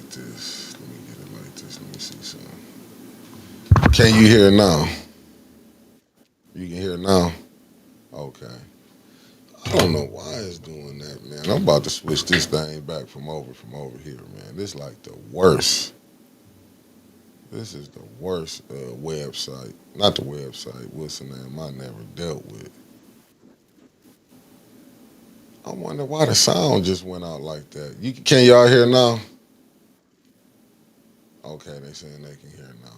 like this. Let me get it like this. Let me see something. Can you hear it now? You can hear it now? Okay. I don't know why it's doing that, man. I'm about to switch this thing back from over here, man. This like the worst. This is the worst website. Not the website. What's the name? I never dealt with. I wonder why the sound just went out like that. Can y'all hear now? Okay, they saying they can hear now.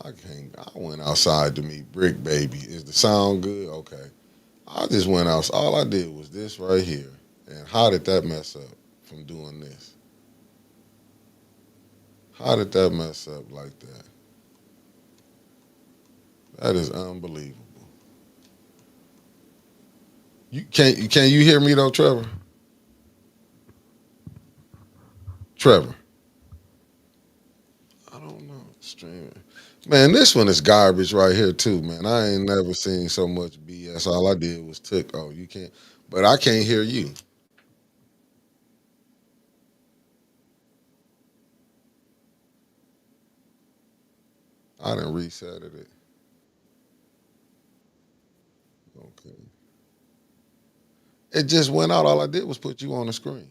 I can't. I went outside to meet Brick Baby. Is the sound good? Okay. I just went out. All I did was this right here. And how did that mess up from doing this? How did that mess up like that? That is unbelievable. Can you hear me though, Trevor? Trevor. I don't know. Streaming. Man, this one is garbage right here too, man. I ain't never seen so much BS. All I did was took. Oh, you can't. But I can't hear you. I didn't reset it. Okay. It just went out. All I did was put you on the screen.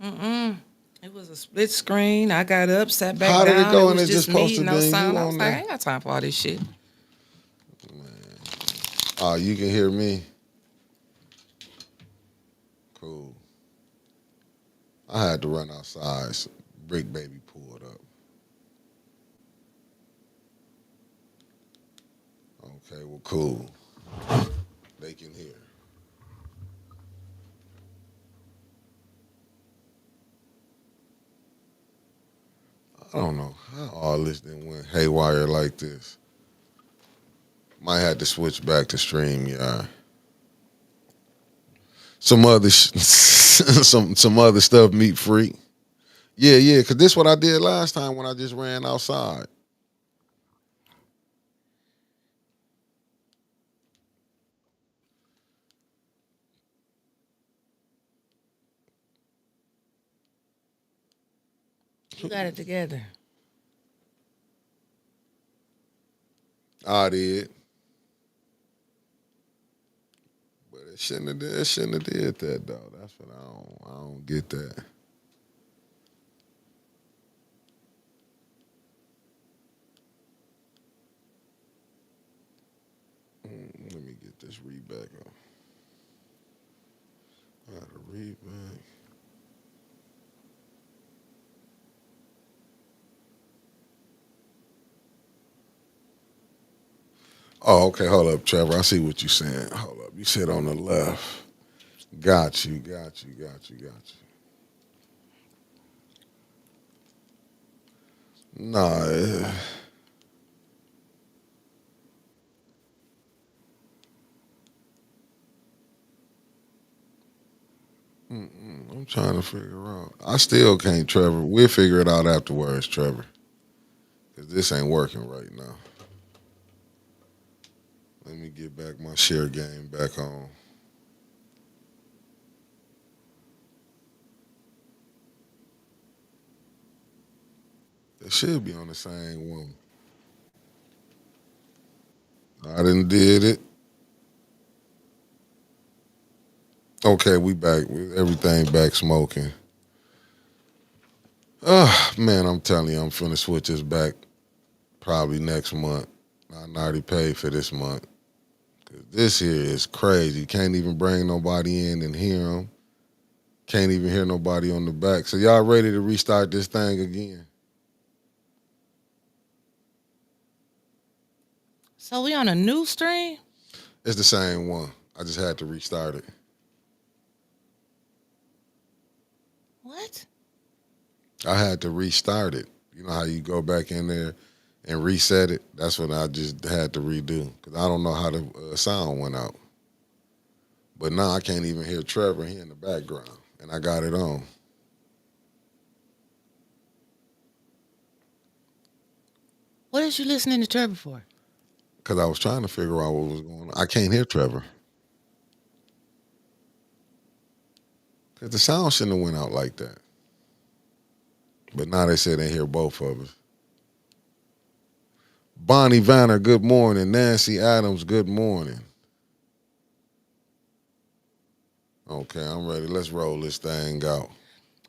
Mm-mm. It was a split screen. I got up, sat back How did it down. It go? And was it just just me, posted no being you sound. I was on like, I there. ain't got time for all this shit. Oh, you can hear me. Cool. I had to run outside. So Brick Baby pulled up. Okay, well, cool. They can hear. I don't know how all this then went haywire like this. Might have to switch back to stream, yeah. Some other some other stuff meat freak. Yeah, yeah, cause this what I did last time when I just ran outside. You got it together. I did, but it shouldn't have did that though. That's what I don't get that. Let me get this read back on. I gotta read back. Oh, okay. Hold up, Trevor. I see what you're saying. Hold up. You said on the left. Got you. Got you. Got you. Got you. Nah. I'm trying to figure out. I still can't, Trevor. We'll figure it out afterwards, Trevor. Cause this ain't working right now. Let me get back my share game back on. It should be on the same one. I didn't did it. Okay, we back. Everything back smoking. Man, I'm telling you, I'm finna switch this back probably next month. I already paid for this month. 'Cause this here is crazy. Can't even bring nobody in and hear them. Can't even hear nobody on the back. So y'all ready to restart this thing again? So we on a new stream? It's the same one. I just had to restart it. What? I had to restart it. You know how you go back in there and reset it? That's what I just had to redo because I don't know how the sound went out. But now I can't even hear Trevor here in the background, and I got it on What is you listening to Trevor for? because I was trying to figure out what was going on. I can't hear Trevor because the sound shouldn't have went out like that. But now they say they hear both of us. Bonnie Vanner, good morning. Nancy Adams, good morning. Okay, I'm ready. Let's roll this thing out.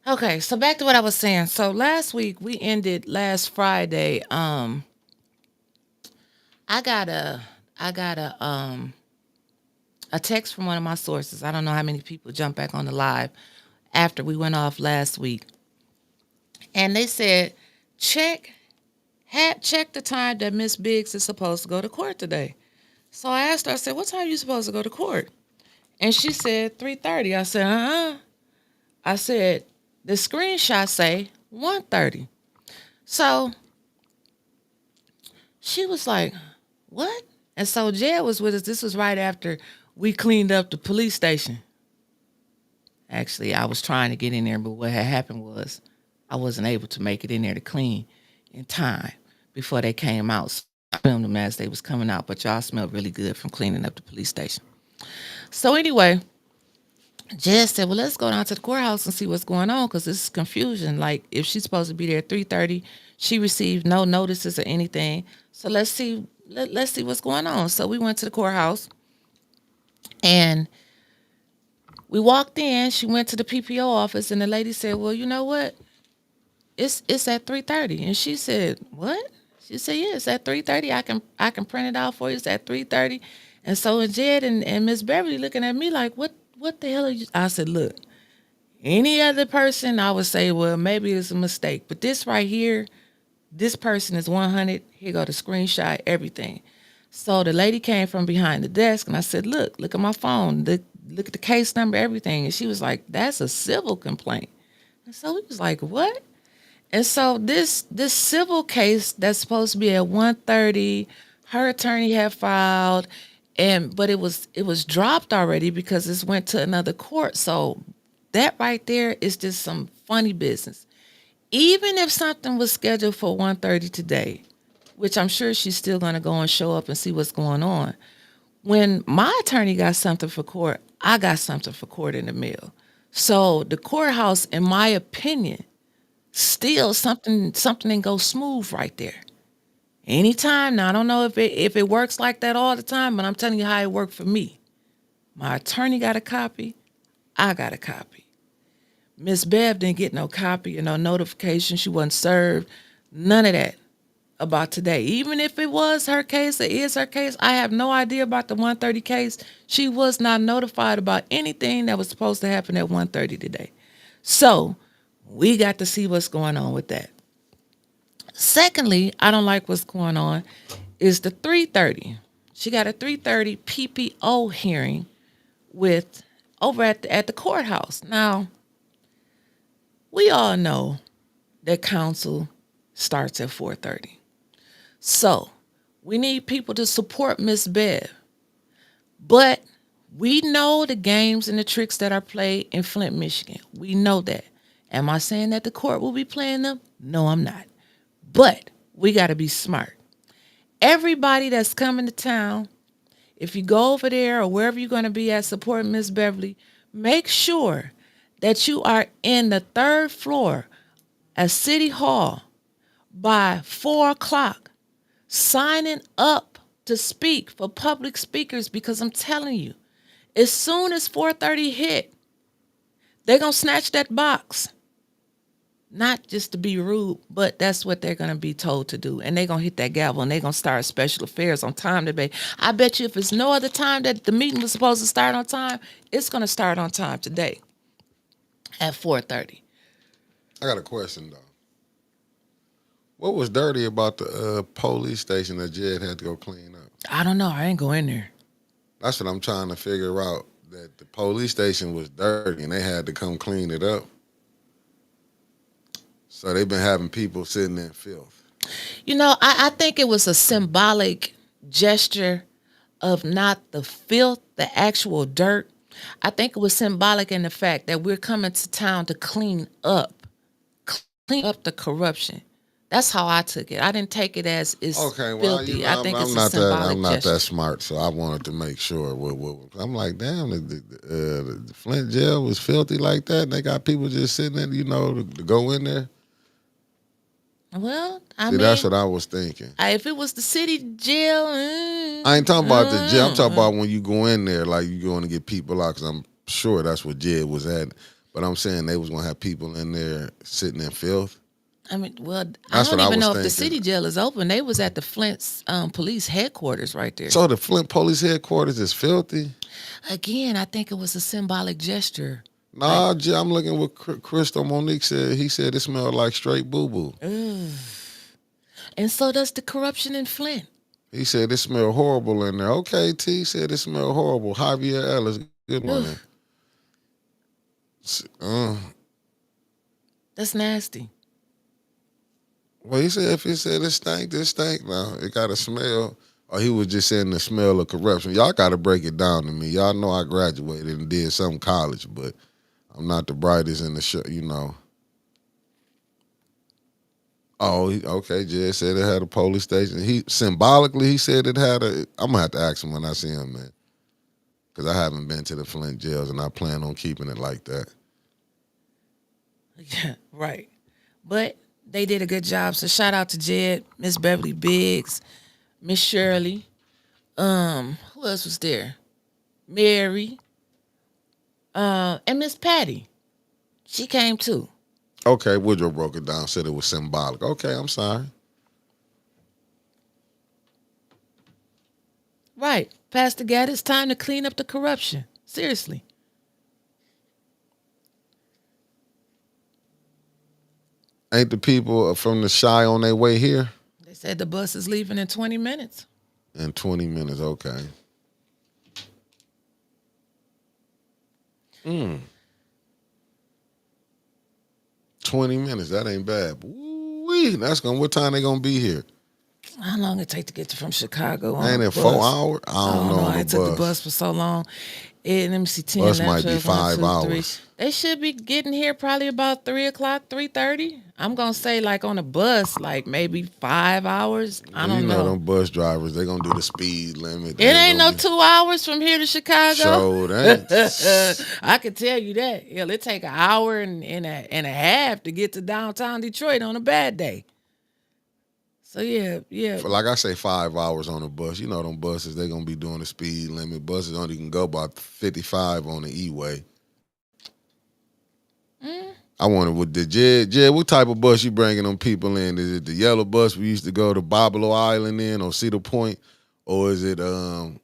Okay, so back to what I was saying. So last Friday. I got a text from one of my sources. I don't know how many people jumped back on the live after we went off last week, and they said check the time that Miss Biggs is supposed to go to court today. So I asked her. I said, "What time are you supposed to go to court?" And she said 3:30. I said, I said, the screenshot say 1:30. So she was like, what? And so Jed was with us. This was right after we cleaned up the police station. Actually, I was trying to get in there, but what had happened was I wasn't able to make it in there to clean in time before they came out. So I filmed them as they was coming out, but y'all smelled really good from cleaning up the police station. So anyway, Jed said, well, let's go down to the courthouse and see what's going on, because this is confusion. Like, if she's supposed to be there at 3:30, she received no notices or anything. So let's see what's going on. So we went to the courthouse, and we walked in. She went to the PPO office, and the lady said, well, you know what? It's at 3:30. And she said, what? She said, yeah, it's at 3:30. I can print it out for you. It's at 3:30. And so Jed and Miss Beverly looking at me like, what the hell are you? I said, look, any other person, I would say, well, maybe it's a mistake. But this right here, this person is 100. Here go the screenshot, everything. So the lady came from behind the desk, and I said, look at my phone. Look at the case number, everything. And she was like, that's a civil complaint. And so we was like, what? And so this civil case that's supposed to be at 1:30, her attorney had filed, but it was dropped already because it went to another court. So that right there is just some funny business. Even if something was scheduled for 1:30 today, which I'm sure she's still going to go and show up and see what's going on. When my attorney got something for court, I got something for court in the mail. So the courthouse, in my opinion, still something didn't go smooth right there. Anytime now, I don't know if it works like that all the time, but I'm telling you how it worked for me. My attorney got a copy. I got a copy. Miss Bev didn't get no copy or no notification. She wasn't served. None of that about today. Even if it was her case, it is her case. I have no idea about the 1:30 case. She was not notified about anything that was supposed to happen at 1:30 today. So we got to see what's going on with that. Secondly, I don't like what's going on is the 3:30. She got a 3:30 PPO hearing with over at the courthouse. Now, we all know that counsel starts at 4:30. So we need people to support Miss Bev. But we know the games and the tricks that are played in Flint, Michigan. We know that. Am I saying that the court will be playing them? No, I'm not. But we got to be smart. Everybody that's coming to town, if you go over there or wherever you're going to be at supporting Miss Beverly, make sure that you are in the 3rd floor at City Hall by 4 o'clock, signing up to speak for public speakers, because I'm telling you, as soon as 4:30 hit, they're going to snatch that box. Not just to be rude, but that's what they're going to be told to do. And they're going to hit that gavel, and they're going to start special affairs on time today. I bet you if it's no other time that the meeting was supposed to start on time, it's going to start on time today at 4:30. I got a question, though. What was dirty about the police station that Jed had to go clean up? I don't know. I ain't go in there. That's what I'm trying to figure out, that the police station was dirty and they had to come clean it up. So they've been having people sitting in filth. You know, I think it was a symbolic gesture of not the filth, the actual dirt. I think it was symbolic in the fact that we're coming to town to clean up the corruption. That's how I took it. I didn't take it as it's filthy. I think it's a symbolic I'm not gesture. that smart, so I wanted to make sure. I'm like, damn, the Flint jail was filthy like that, and they got people just sitting there, to go in there. Well, I See, that's mean, what I was thinking. if it was the city jail, I ain't talking about the jail. I'm talking about when you go in there, like you going to get people out, because I'm sure that's what jail was at. But I'm saying they was going to have people in there sitting in filth. I mean, well, I That's don't what I even was know if the thinking. city jail is open. They was at the Flint's police headquarters right there. So the Flint police headquarters is filthy? Again, I think it was a symbolic gesture. Nah, I'm looking what Crystal Monique said. He said it smelled like straight boo-boo. And so does the corruption in Flint. He said it smelled horrible in there. Okay, T said it smelled horrible. Javier Ellis, good morning. That's nasty. Well, he said if he said it stank now. It got a smell. Or he was just saying the smell of corruption. Y'all got to break it down to me. Y'all know I graduated and did some college, but I'm not the brightest in the show, you know. Oh, okay. Jed said it had a police station. He symbolically he said it had a. I'm gonna have to ask him when I see him, man, because I haven't been to the Flint jails and I plan on keeping it like that. Yeah, right. But they did a good job. So shout out to Jed, Miss Beverly Biggs, Miss Shirley. Who else was there? Mary. And Miss Patty. She came too. Okay, Woodrow broke it down, said it was symbolic. Okay, I'm sorry. Right. Pastor Gadd, it's time to clean up the corruption. Seriously. Ain't the people from the Shy on their way here? They said the bus is leaving in 20 minutes. In 20 minutes, okay. 20 minutes, that ain't bad. Woo-wee, what time they gonna be here? How long it take to get from Chicago on Ain't a it bus? 4 hours? I don't know. I took the bus for so long. Let me see, 10, Bus 11, might be 12, 5 1, 2, 3. hours. They should be getting here probably about 3 o'clock, 3:30. I'm going to say like on a bus, like maybe 5 hours. I don't You know know. them bus drivers, they gonna do the speed limit. It ain't no 2 hours from here to Chicago. So that I can tell you that. Hell, it take an hour and a half to get to downtown Detroit on a bad day. So yeah. like I say, 5 hours on a bus. You know them buses, they gonna be doing the speed limit. Buses only can go about 55 on the E-way. I wonder what the Jed, what type of bus you bringing them people in? Is it the yellow bus we used to go to Bobolo Island in or Cedar Point, or is it them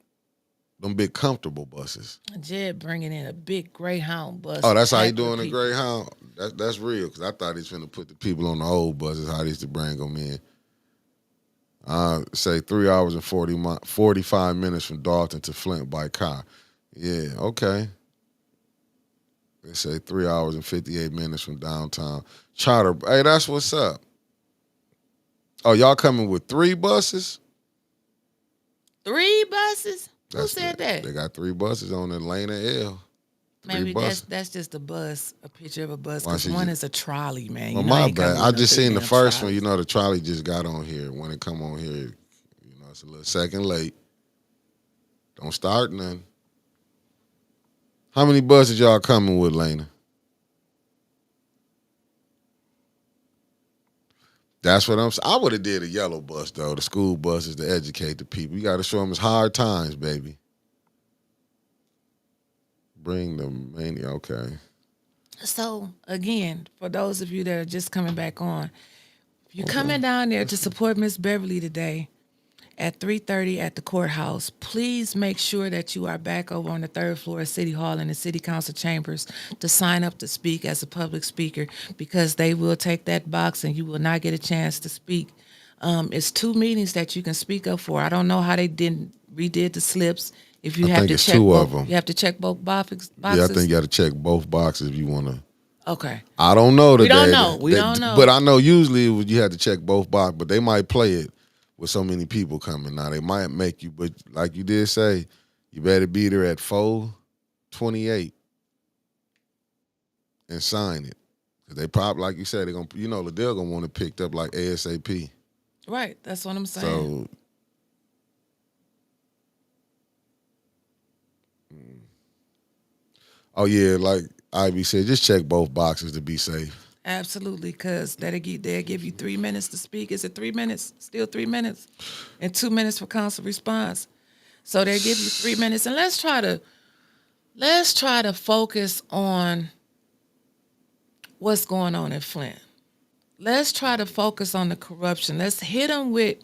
big comfortable buses? Jed bringing in a big Greyhound bus. Oh, that's how he packed with doing the people. Greyhound. That's real, because I thought he's finna put the people on the old buses. How they used to bring them in. Say 3 hours and 45 minutes from Dalton to Flint by car. Yeah, okay. They say 3 hours and 58 minutes from downtown. Charter, hey, that's what's up. Oh, y'all coming with 3 buses? 3 buses? Who said that? They got 3 buses on Atlanta L. Maybe that's just a bus, a picture of a bus. Why Because she one just- is a trolley, man. Well, You know, my ain't coming bad. with I no just 3 seen the damn first one. trolleys. You know, the trolley just got on here. When it come on here, you know, it's a little second late. Don't start nothing. How many buses y'all coming with, Lena? That's what I'm saying. I would have did a yellow bus, though. The school buses to educate the people. You got to show them it's hard times, baby. Bring the mania. Okay. So again, for those of you that are just coming back on, if you're coming down there to support Miss Beverly today at 3:30 at the courthouse, please make sure that you are back over on the 3rd floor of City Hall in the City Council chambers to sign up to speak as a public speaker, because they will take that box and you will not get a chance to speak. It's 2 meetings that you can speak up for. I don't know how they redid the slips. If you I have think to it's check 2 both, of them. you have to check both boxes. Yeah, I think you got to check both boxes if you want to. Okay. I don't know today. We don't know. But I know usually you have to check both boxes, but they might play it with so many people coming. Now, they might make you, but like you did say, you better be there at 4:28 and sign it. Because they probably, like you said, they're going to, you know, they're going to want it picked up like ASAP. Right. That's what I'm saying. So, oh yeah, like Ivy said, just check both boxes to be safe. Absolutely, because they'll give you 3 minutes to speak. Is it 3 minutes? Still 3 minutes, and 2 minutes for council response. So they'll give you 3 minutes, and let's try to focus on what's going on in Flint. Let's try to focus on the corruption. Let's hit them with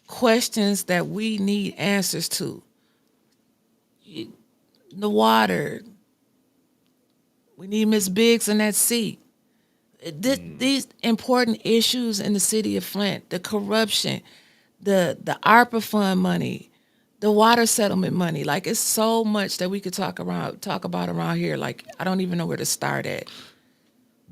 questions that we need answers to. The water. We need Miss Biggs in that seat. These important issues in the city of Flint, the corruption, the ARPA fund money, the water settlement money. Like, it's so much that we could talk about around here. Like, I don't even know where to start at.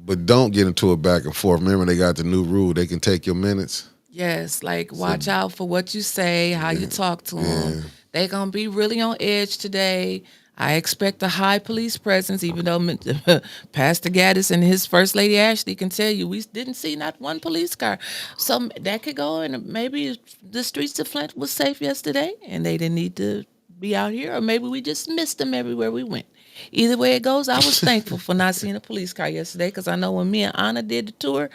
But don't get into a back and forth. Remember, they got the new rule. They can take your minutes. Yes, like, watch out for what you say, how you talk to them. They're going to be really on edge today. I expect a high police presence, even though Pastor Gaddis and his First Lady Ashley can tell you we didn't see not one police car. So that could go, and maybe the streets of Flint was safe yesterday and they didn't need to be out here, or maybe we just missed them everywhere we went. Either way it goes, I was thankful for not seeing a police car yesterday, because I know when me and Anna did the tour,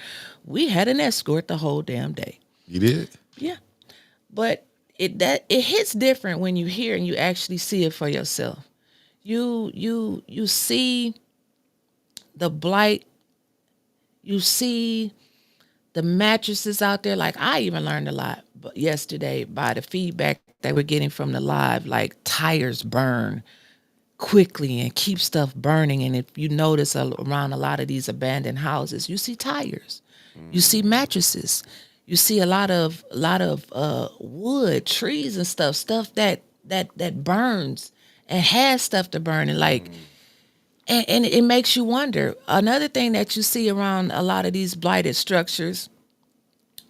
we had an escort the whole damn day. You did? Yeah. But it hits different when you hear and you actually see it for yourself. You see the blight. You see the mattresses out there. Like, I even learned a lot yesterday by the feedback that we're getting from the live. Like, tires burn quickly and keep stuff burning. And if you notice around a lot of these abandoned houses, you see tires, you see mattresses, you see a lot of wood, trees and stuff that burns and has stuff to burn. And like, and it makes you wonder. Another thing that you see around a lot of these blighted structures,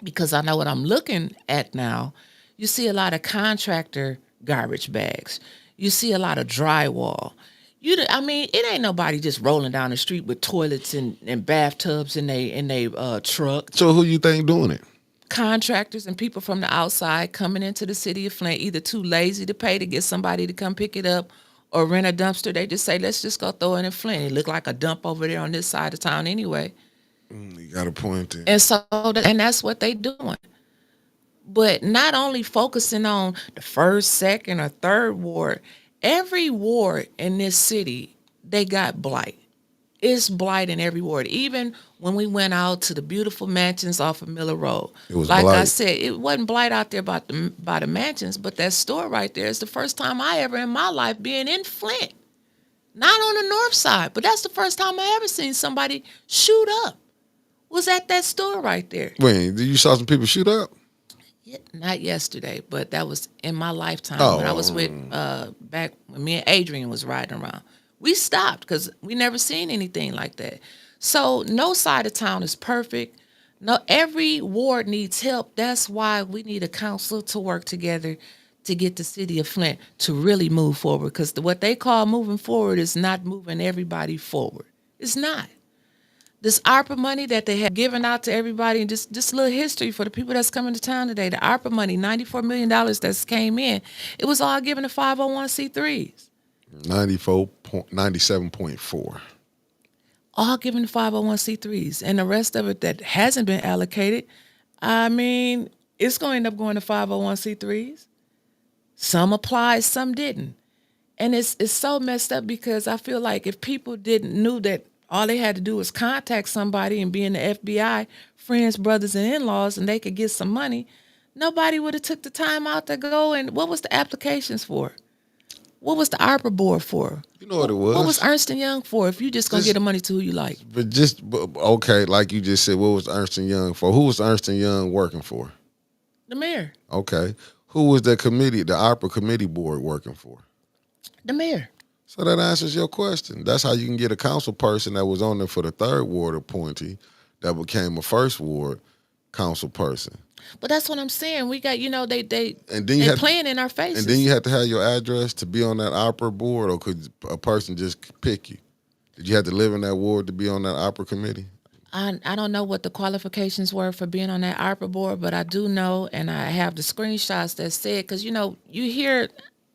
because I know what I'm looking at now, you see a lot of contractor garbage bags. You see a lot of drywall. It ain't nobody just rolling down the street with toilets and bathtubs in they truck. So who you think doing it? Contractors and people from the outside coming into the city of Flint, either too lazy to pay to get somebody to come pick it up or rent a dumpster. They just say, let's just go throw it in Flint. It look like a dump over there on this side of town anyway. You got a point there. And so, and that's what they doing. But not only focusing on the first, second, or third ward, every ward in this city, they got blight. It's blight in every ward. Even when we went out to the beautiful mansions off of Miller Road, it was like blight. I said, it wasn't blight out there by the mansions, but that store right there is the first time I ever in my life being in Flint. Not on the north side, but that's the first time I ever seen somebody shoot up. Was at that store right there. Wait, you saw some people shoot up? Yeah, not yesterday, but that was in my lifetime Oh. when I was with back when me and Adrian was riding around. We stopped because we never seen anything like that. So no side of town is perfect. No, every ward needs help. That's why we need a council to work together to get the city of Flint to really move forward. Because what they call moving forward is not moving everybody forward. It's not. This ARPA money that they have given out to everybody, and just a little history for the people that's coming to town today, the ARPA money, $94 million that's came in, it was all given to 501c3s. 97.4. All given to 501c3s. And the rest of it that hasn't been allocated, it's going to end up going to 501c3s. Some applied, some didn't. And it's so messed up, because I feel like if people knew that all they had to do was contact somebody and be in the FBI, friends, brothers, and in-laws, and they could get some money, nobody would have took the time out to go. And what was the applications for? What was the ARPA board for? You know what it was? What was Ernst & Young for if you just going to get the money to who you like? Okay, like you just said, what was Ernst & Young for? Who was Ernst & Young working for? The mayor. Okay. Who was the committee, the ARPA committee board working for? The mayor. So that answers your question. That's how you can get a council person that was on there for the third ward appointee that became a first ward council person. But that's what I'm saying. We got, they playing in our faces. And then you had to have your address to be on that ARPA board, or could a person just pick you? Did you have to live in that ward to be on that ARPA committee? I don't know what the qualifications were for being on that ARPA board, but I do know, and I have the screenshots that said, because, you hear,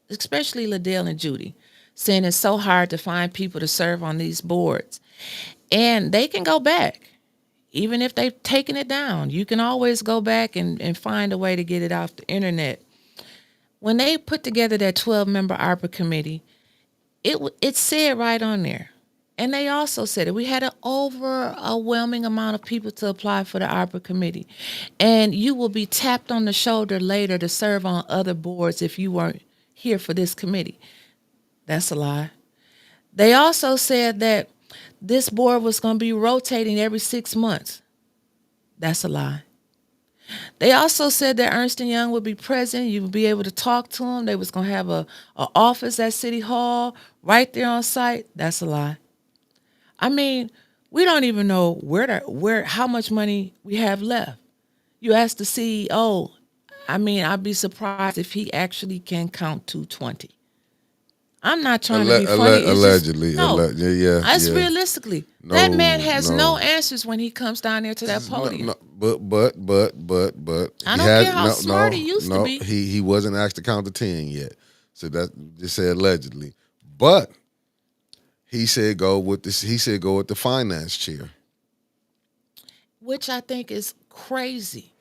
especially Liddell and Judy, saying it's so hard to find people to serve on these boards. And they can go back. Even if they've taken it down, you can always go back and find a way to get it off the internet. When they put together that 12-member ARPA committee, it said right on there. And they also said that we had an overwhelming amount of people to apply for the ARPA committee. And you will be tapped on the shoulder later to serve on other boards if you weren't here for this committee. That's a lie. They also said that this board was going to be rotating every 6 months. That's a lie. They also said that Ernst & Young would be present. You would be able to talk to them. They was going to have a office at City Hall right there on site. That's a lie. I mean, we don't even know how much money we have left. You ask the CEO, I mean, I'd be surprised if he actually can count 220. I'm not trying to be funny. It's Allegedly. yeah. That's yeah. realistically. That man has no answers when he comes down there to that podium. But I don't care how smart he used to be. He wasn't asked to count to 10 yet. So that just said allegedly. But he said go with this. He said go with the finance chair, which I think is crazy.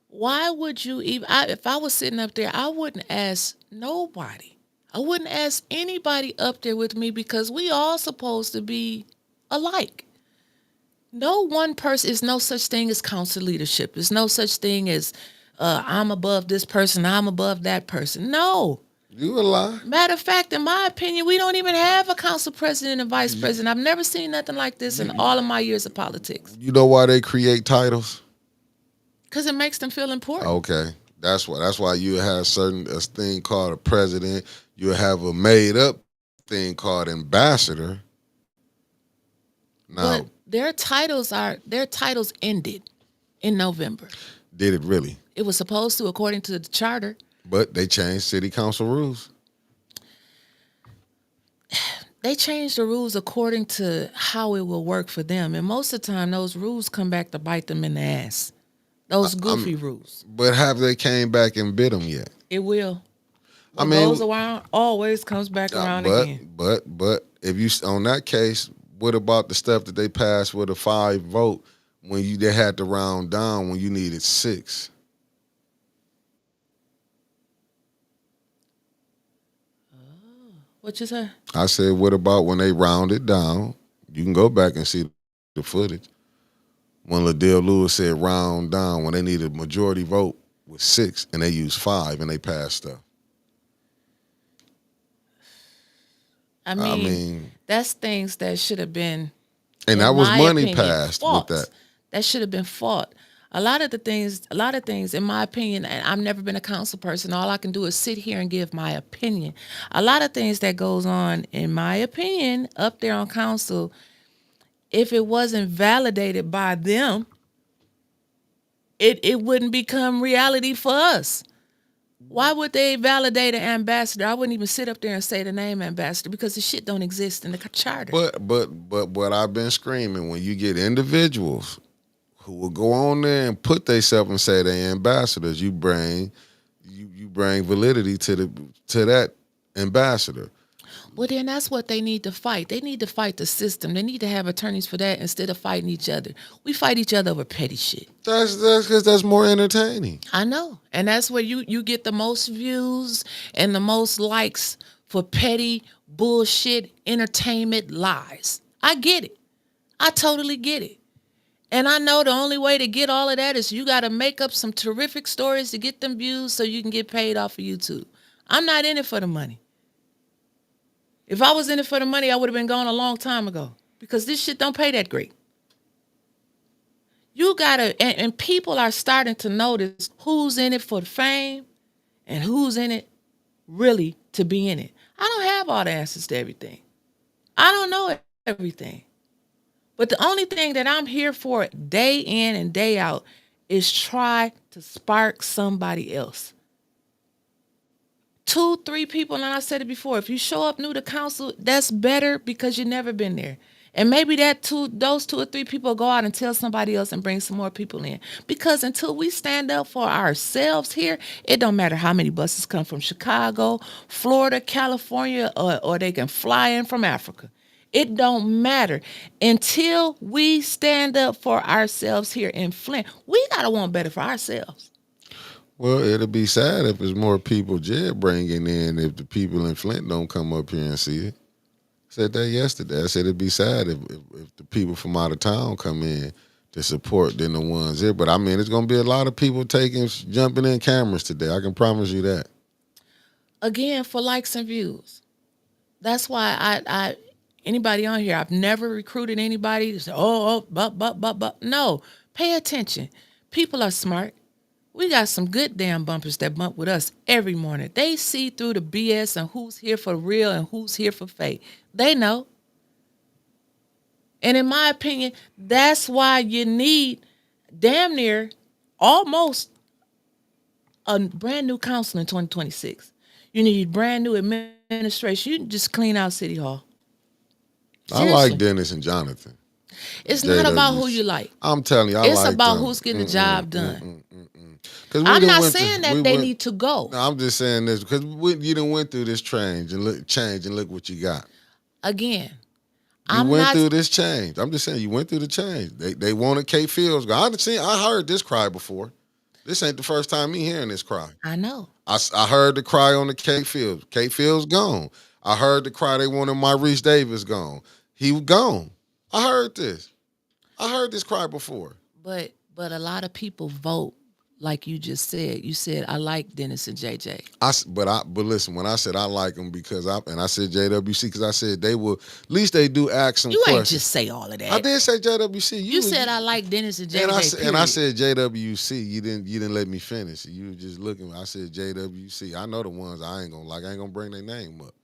Why would you even? If I was sitting up there, I wouldn't ask nobody. I wouldn't ask anybody up there with me because we all supposed to be alike. No one person, is no such thing as council leadership. There's no such thing as I'm above this person, I'm above that person. No. You a lie. Matter of fact, in my opinion, we don't even have a council president and vice president. I've never seen nothing like this in all of my years of politics. You know why they create titles? Because it makes them feel important. Okay. That's why you have a thing called a president. You have a made up thing called ambassador. Now, but their titles ended in November. Did it really? It was supposed to, according to the charter. But they changed city council rules. They changed the rules according to how it will work for them. And most of the time, those rules come back to bite them in the ass. Those goofy rules. But have they came back and bit them yet? It will. What goes around always comes back around again. But if you on that case, what about the stuff that they passed with a 5 vote when they had to round down when you needed 6? What you say? I said, what about when they rounded down? You can go back and see the footage. When Liddell Lewis said round down, when they needed a majority vote with 6 and they used 5 and they passed stuff. I mean that's things that should have been. And that was money passed with that. That should have been fought. A lot of things, in my opinion, and I've never been a council person. All I can do is sit here and give my opinion. A lot of things that goes on, in my opinion, up there on council, if it wasn't validated by them, it wouldn't become reality for us. Why would they validate an ambassador? I wouldn't even sit up there and say the name ambassador because the shit don't exist in the charter. But what I've been screaming, when you get individuals who will go on there and put themselves and say they ambassadors, you bring validity to that ambassador. Well, then that's what they need to fight. They need to fight the system. They need to have attorneys for that instead of fighting each other. We fight each other over petty shit. That's because that's more entertaining. I know. And that's where you get the most views and the most likes for petty bullshit entertainment lies. I get it. I totally get it. And I know the only way to get all of that is you got to make up some terrific stories to get them views so you can get paid off of YouTube. I'm not in it for the money. If I was in it for the money, I would have been gone a long time ago because this shit don't pay that great. You gotta, and people are starting to notice who's in it for the fame and who's in it really to be in it. I don't have all the answers to everything. I don't know everything. But the only thing that I'm here for day in and day out is try to spark somebody else. 2, 3 people, and I said it before, if you show up new to council, that's better because you've never been there. And maybe those 2 or 3 people go out and tell somebody else and bring some more people in. Because until we stand up for ourselves here, it don't matter how many buses come from Chicago, Florida, California, or they can fly in from Africa. It don't matter. Until we stand up for ourselves here in Flint, we gotta want better for ourselves. Well, it'll be sad if it's more people Jed bringing in if the people in Flint don't come up here and see it. Said that yesterday. I said it'd be sad if the people from out of town come in to support than the ones here. But I mean, it's gonna be a lot of people jumping in cameras today. I can promise you that. Again, for likes and views. That's why I anybody on here, I've never recruited anybody to say, but. No, pay attention. People are smart. We got some good damn bumpers that bump with us every morning. They see through the BS and who's here for real and who's here for fake. They know. And in my opinion, that's why you need damn near almost a brand new council in 2026. You need brand new administration. You can just clean out City Hall. Seriously. I like Dennis and Jonathan. It's not about who you like. I'm telling you, it's like about them. who's getting the job done. I'm not saying that they need to go. No, I'm just saying this because you done went through this change and look what you got. Again, you went through this change. I'm just saying you went through the change. They wanted K Fields. I heard this cry before. This ain't the first time me hearing this cry. I know. I heard the cry on the K Fields. K Fields gone. I heard the cry they wanted Maurice Davis gone. He was gone. I heard this. I heard this cry before. But a lot of people vote like you just said. You said I like Dennis and JJ. But listen, when I said I like them because I said JWC because I said they will at least they do ask some questions. You ain't just say all of that. I did say JWC. You said I like Dennis and JJ. And I said JWC. You didn't let me finish. You were just looking. I said JWC. I know the ones I ain't gonna like. I ain't gonna bring their name up.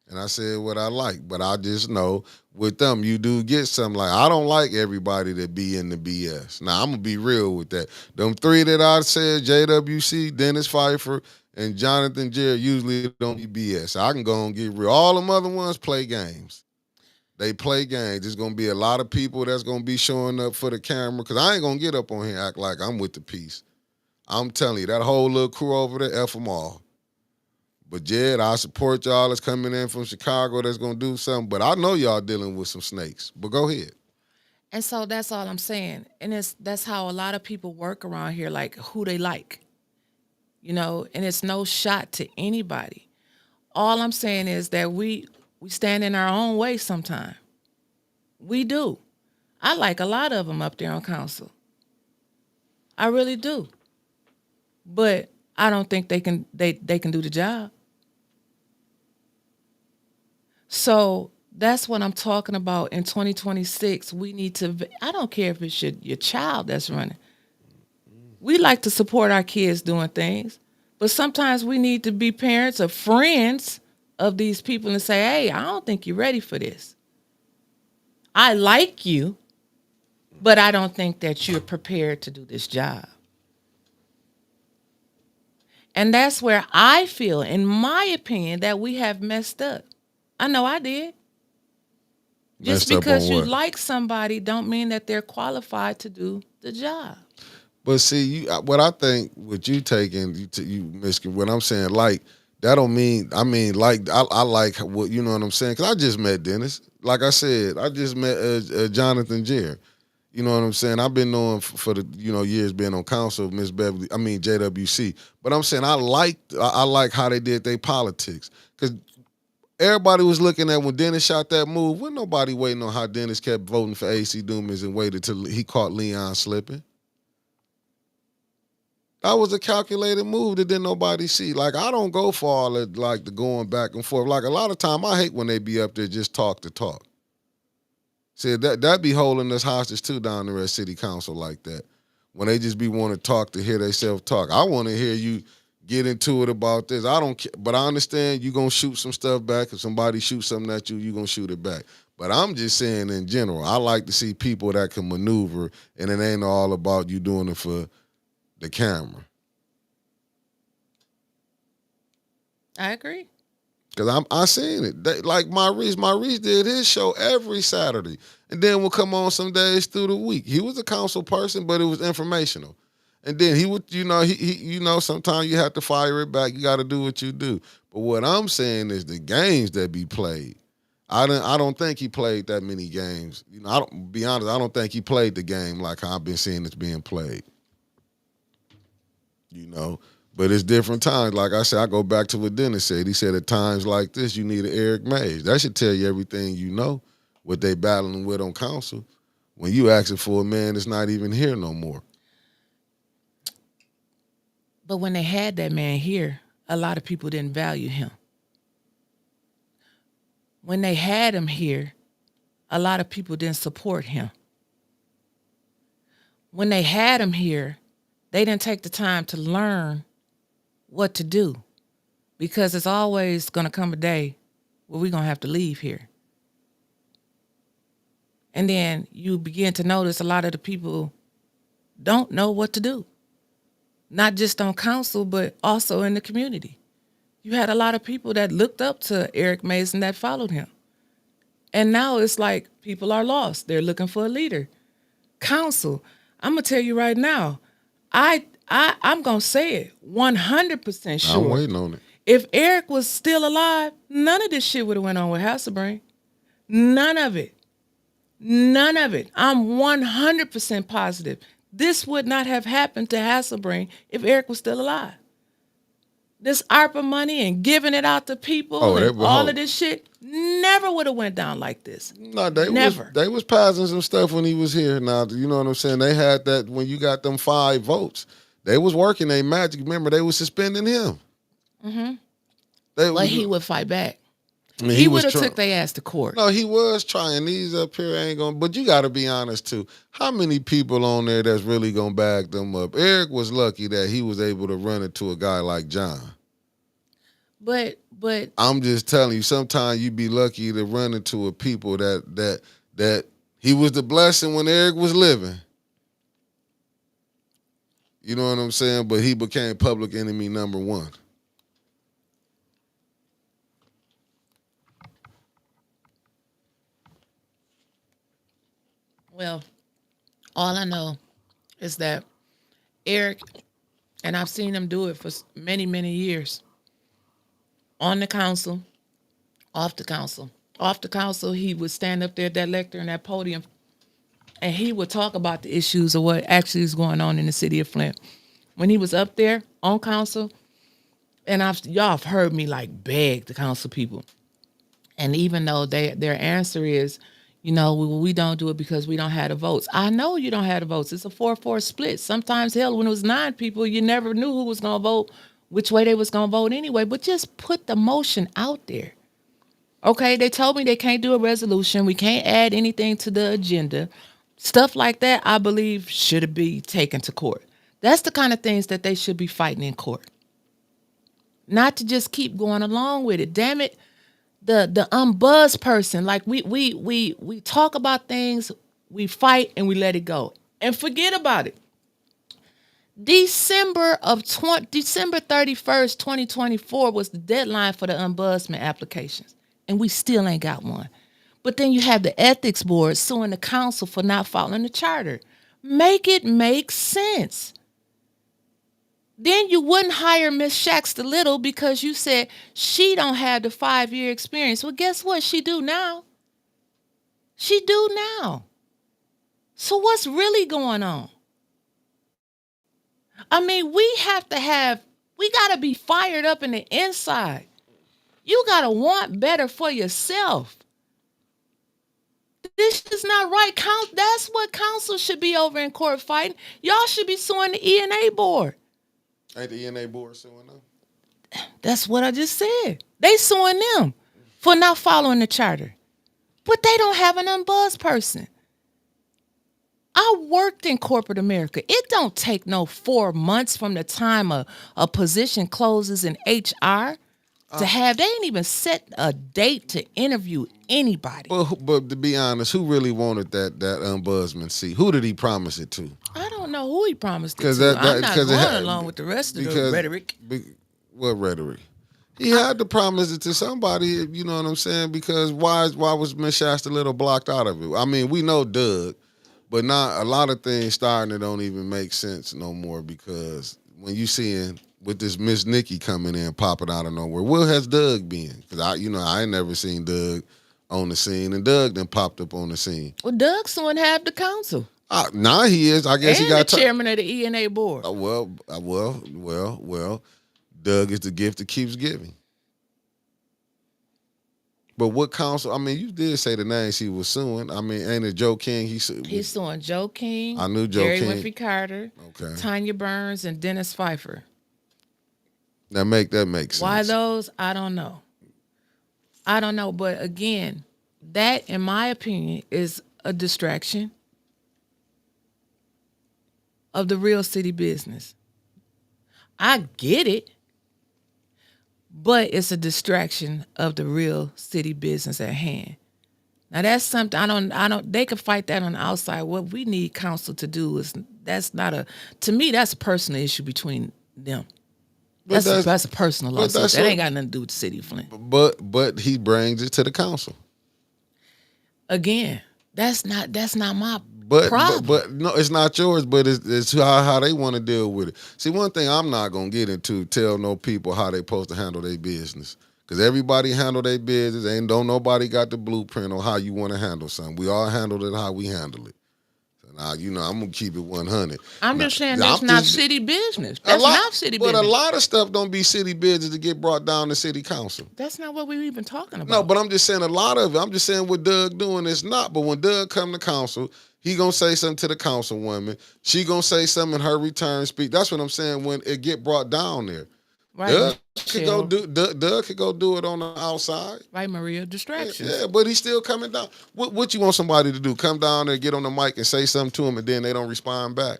And I said what I like, but I just know with them, you do get something like, I don't like everybody that be in the BS. Now, I'm going to be real with that. Them three that I said, JWC, Dennis Pfeiffer, and Jonathan Jarrett, usually don't be BS. I can go and get real. All them other ones play games. They play games. There's going to be a lot of people that's going to be showing up for the camera because I ain't going to get up on here and act like I'm with the piece. I'm telling you, that whole little crew over there, F them all. But Jed, I support y'all that's coming in from Chicago that's going to do something. But I know y'all dealing with some snakes. But go ahead. And so that's all I'm saying. And that's how a lot of people work around here, like who they like. You know, and it's no shot to anybody. All I'm saying is that we stand in our own way sometimes. We do. I like a lot of them up there on council. I really do. But I don't think they can do the job. So that's what I'm talking about. In 2026, we need to, I don't care if it's your child that's running. We like to support our kids doing things, but sometimes we need to be parents or friends of these people and say, hey, I don't think you're ready for this. I like you, but I don't think that you're prepared to do this job. And that's where I feel, in my opinion, that we have messed up. I know I did. Just because you like somebody don't mean that they're qualified to do the job. But see, what I think, what you taking, you Michigan, what I'm saying, like, that don't mean, I mean, like, I like what, you know what I'm saying? Because I just met Dennis. Like I said, I just met Jonathan Jarrett. You know what I'm saying? I've been knowing for the years being on council, Miss Beverly. I mean JWC. But I'm saying I like how they did their politics because everybody was looking at when Dennis shot that move. Wasn't nobody waiting on how Dennis kept voting for AC Dumas and waited till he caught Leon slipping. That was a calculated move that didn't nobody see. Like I don't go for all that, like the going back and forth. Like a lot of time, I hate when they be up there just talk to talk. See, that be holding us hostage too down there at city council like that. When they just be wanting to talk to hear themselves talk. I want to hear you get into it about this. I don't care, but I understand you going to shoot some stuff back. If somebody shoots something at you, you going to shoot it back. But I'm just saying in general, I like to see people that can maneuver and it ain't all about you doing it for the camera. I agree. Because I seen it. Like Maurice did his show every Saturday. And then would come on some days through the week. He was a council person, but it was informational. And then he would, he sometimes you have to fire it back. You got to do what you do. But what I'm saying is the games that be played. I don't think he played that many games. You know, I don't be honest. I don't think he played the game like how I've been seeing it's being played. You know, but it's different times. Like I said, I go back to what Dennis said. He said at times like this, you need an Eric Mays. That should tell you everything you know. What they battling with on council. When you asking for a man that's not even here no more. But when they had that man here, a lot of people didn't value him. When they had him here, a lot of people didn't support him. When they had him here, they didn't take the time to learn what to do, because it's always going to come a day where we're going to have to leave here. And then you begin to notice a lot of the people don't know what to do, not just on council, but also in the community. You had a lot of people that looked up to Eric Mason that followed him. And now it's like people are lost. They're looking for a leader. Council, I'm going to tell you right now, I'm going to say it 100% sure. I'm waiting on it. If Eric was still alive, none of this shit would have went on with Hasselbrain. None of it. None of it. I'm 100% positive. This would not have happened to Hasselbrain if Eric was still alive. This ARPA money and giving it out to people and all of this shit never would have went down like this. No, they never. They was passing some stuff when he was here. Now, you know what I'm saying? They had that when you got them 5 votes. They was working their magic. Remember, they was suspending him. But he would fight back. I mean, he would have took their ass to court. No, he was trying. These up here ain't going to. But you got to be honest, too. How many people on there that's really going to back them up? Eric was lucky that he was able to run into a guy like John. But I'm just telling you, sometimes you be lucky to run into a people that he was the blessing when Eric was living. You know what I'm saying? But he became public enemy number 1. Well, all I know is that Eric, and I've seen him do it for many, many years, on the council, off the council. Off the council, he would stand up there at that lectern, that podium, and he would talk about the issues of what actually is going on in the city of Flint. When he was up there on council, and y'all have heard me like beg the council people, and even though their answer is, you know, we don't do it because we don't have the votes. I know you don't have the votes. It's a 4-4 split. Sometimes, hell, when it was 9 people, you never knew who was going to vote, which way they was going to vote anyway. But just put the motion out there. Okay, they told me they can't do a resolution. We can't add anything to the agenda. Stuff like that, I believe, should be taken to court. That's the kind of things that they should be fighting in court. Not to just keep going along with it. Damn it. The unbuzzed person, like we talk about things, we fight and we let it go and forget about it. December 31st, 2024 was the deadline for the ombudsman applications, and we still ain't got one. But then you have the ethics board suing the council for not following the charter. Make it make sense. Then you wouldn't hire Miss Shaxter Little because you said she don't have the 5-year experience. Well, guess what? She do now. She do now. So what's really going on? I mean, we got to be fired up in the inside. You got to want better for yourself. This is not right. That's what council should be over in court fighting. Y'all should be suing the E&A board. Ain't the ENA board suing them? That's what I just said. They suing them for not following the charter. But they don't have an unbuzzed person. I worked in corporate America. It don't take no 4 months from the time a position closes in HR to have. They ain't even set a date to interview anybody. But to be honest, who really wanted that ombudsman seat? Who did he promise it to? I don't know who he promised it to. I'm not going along with the rest of the rhetoric. What rhetoric? He had to promise it to somebody, you know what I'm saying? Because why was Miss Shasta Little blocked out of it? I mean, we know Doug, but not a lot of things starting to don't even make sense no more, because when you seeing with this Miss Nikki coming in, popping out of nowhere, where has Doug been? Because I ain't never seen Doug on the scene, and Doug then popped up on the scene. Well, Doug's suing half the council Now he is. I guess and he got the chairman of the ENA board. well. Doug is the gift that keeps giving. But what council? I mean, you did say the name she was suing. I mean, ain't it Joe King? He's suing Joe King. I knew Joe Jerry King. Winfrey Carter. Okay. Tanya Burns and Dennis Pfeiffer. That makes sense. Why those? I don't know. But again, that, in my opinion, is a distraction of the real city business. I get it, but it's a distraction of the real city business at hand. Now that's something they could fight that on the outside. What we need council to do is, to me, that's a personal issue between them. That's a personal lawsuit. That ain't got nothing to do with the city of Flint. But he brings it to the council. Again, that's not my problem. But no, it's not yours. But it's how they want to deal with it. See, one thing I'm not gonna get into, tell no people how they supposed to handle their business, because everybody handle their business. Don't nobody got the blueprint on how you want to handle something. We all handle it how we handle it. Now, I'm going to keep it 100. I'm just saying that's not city business. That's not city business. But a lot of stuff don't be city business to get brought down to city council. That's not what we were even talking about. No, but I'm just saying a lot of it. I'm just saying what Doug doing is not. But when Doug come to council, he going to say something to the councilwoman. She going to say something in her return speech. That's what I'm saying when it get brought down there. Right. Doug could go do it on the outside. Right, Maria, distractions. Yeah, but he's still coming down. What you want somebody to do? Come down there, get on the mic, and say something to him, and then they don't respond back?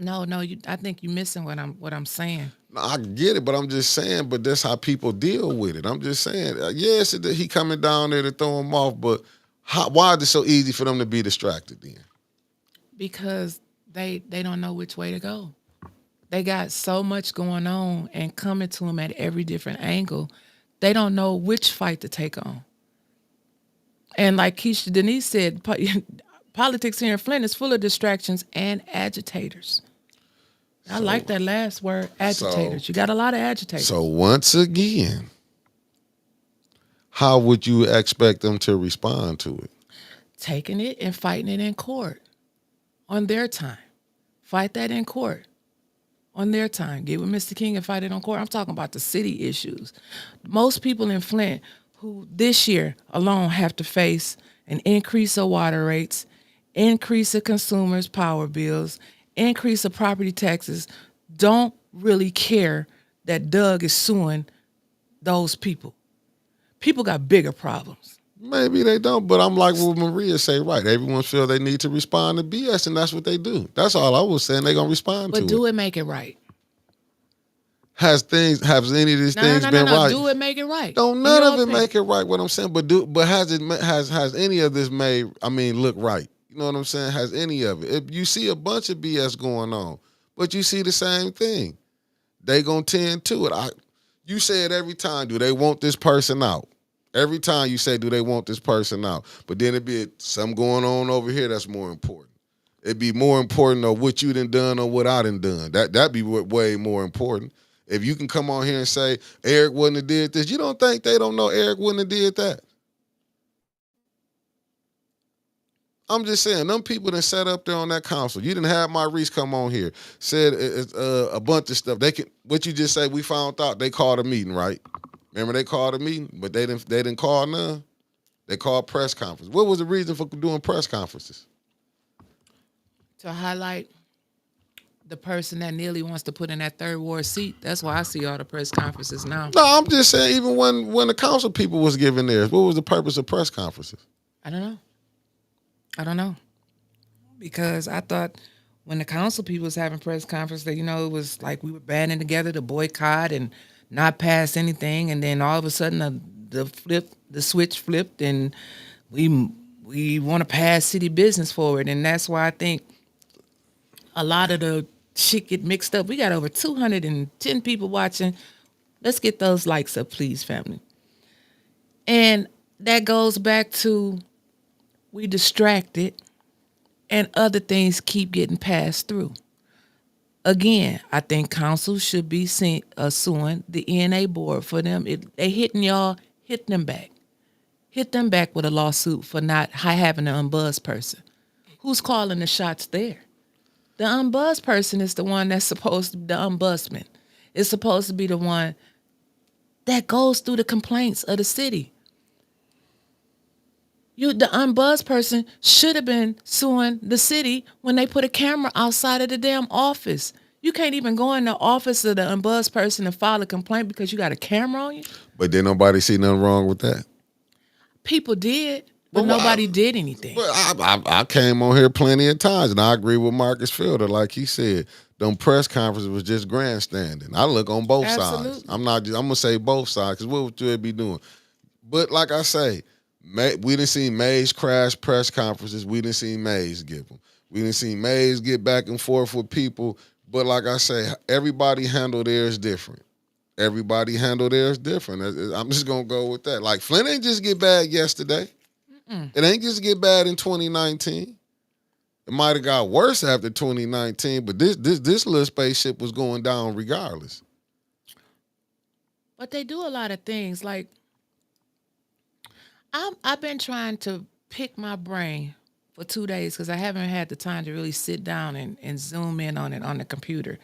No, I think you're missing what I'm saying. No, I get it, but I'm just saying. But that's how people deal with it. I'm just saying. Yes, he coming down there to throw him off, but why is it so easy for them to be distracted then? Because they don't know which way to go. They got so much going on and coming to them at every different angle. They don't know which fight to take on. And like Keisha Denise said, politics here in Flint is full of distractions and agitators. I like that last word, agitators. You got a lot of agitators. So once again, how would you expect them to respond to it? Taking it and fighting it in court on their time. Fight that in court on their time. Get with Mr. King and fight it on court. I'm talking about the city issues. Most people in Flint who this year alone have to face an increase of water rates, increase of consumers' power bills, increase of property taxes, don't really care that Doug is suing those people. People got bigger problems. Maybe they don't, but I'm like what Maria say, right? Everyone feel they need to respond to BS, and that's what they do. That's all I was saying. They gonna respond to it. But do it, make it right. Has any of these things been right? Do it, make it right. Don't none of it make it right. What I'm saying, but has any of this made? Look right. You know what I'm saying? Has any of it? If you see a bunch of BS going on, but you see the same thing, they gonna tend to it. You say it every time. Do they want this person out? Every time you say, do they want this person out? But then it'd be something going on over here that's more important. It'd be more important of what you done or what I done. That'd be way more important. If you can come on here and say, Eric wouldn't have did this, you don't think they don't know Eric wouldn't have did that? I'm just saying, them people that sat up there on that council, you didn't have Maurice come on here, said a bunch of stuff. What you just say, we found out, they called a meeting, right? Remember they called a meeting, but they didn't call none. They called press conference. What was the reason for doing press conferences? To highlight the person that Neely wants to put in that third ward seat. That's why I see all the press conferences now. No, I'm just saying, even when the council people was giving theirs, what was the purpose of press conferences? I don't know. Because I thought when the council people was having press conference that, it was like we were banding together to boycott and not pass anything, and then all of a sudden the switch flipped, and we want to pass city business forward, and that's why I think a lot of the shit get mixed up. We got over 210 people watching. Let's get those likes up, please, family. And that goes back to we distracted, and other things keep getting passed through. Again, I think council should be suing the ENA board for them. They hitting y'all, hit them back. hit them back with a lawsuit for not having an unbuzzed person. Who's calling the shots there? The unbuzzed person is the one that's supposed to be the ombudsman. It's supposed to be the one that goes through the complaints of the city. The unbuzzed person should have been suing the city when they put a camera outside of the damn office. You can't even go in the office of the unbuzzed person and file a complaint because you got a camera on you. But did nobody see nothing wrong with that? People did, but nobody did anything. But I came on here plenty of times, and I agree with Marcus Fielder. Like he said, them press conferences was just grandstanding. I look on both sides. I'm gonna say both sides, because what would you be doing? But like I say, we didn't see Mays crash press conferences. We didn't see Mays give them. We didn't see Mays get back and forth with people. But like I say, everybody handled theirs different. Everybody handled theirs different. I'm just going to go with that. Like, Flint ain't just get bad yesterday. It ain't just get bad in 2019. It might have got worse after 2019, but this little spaceship was going down regardless. But they do a lot of things. Like, I've been trying to pick my brain for 2 days because I haven't had the time to really sit down and zoom in on it on the computer.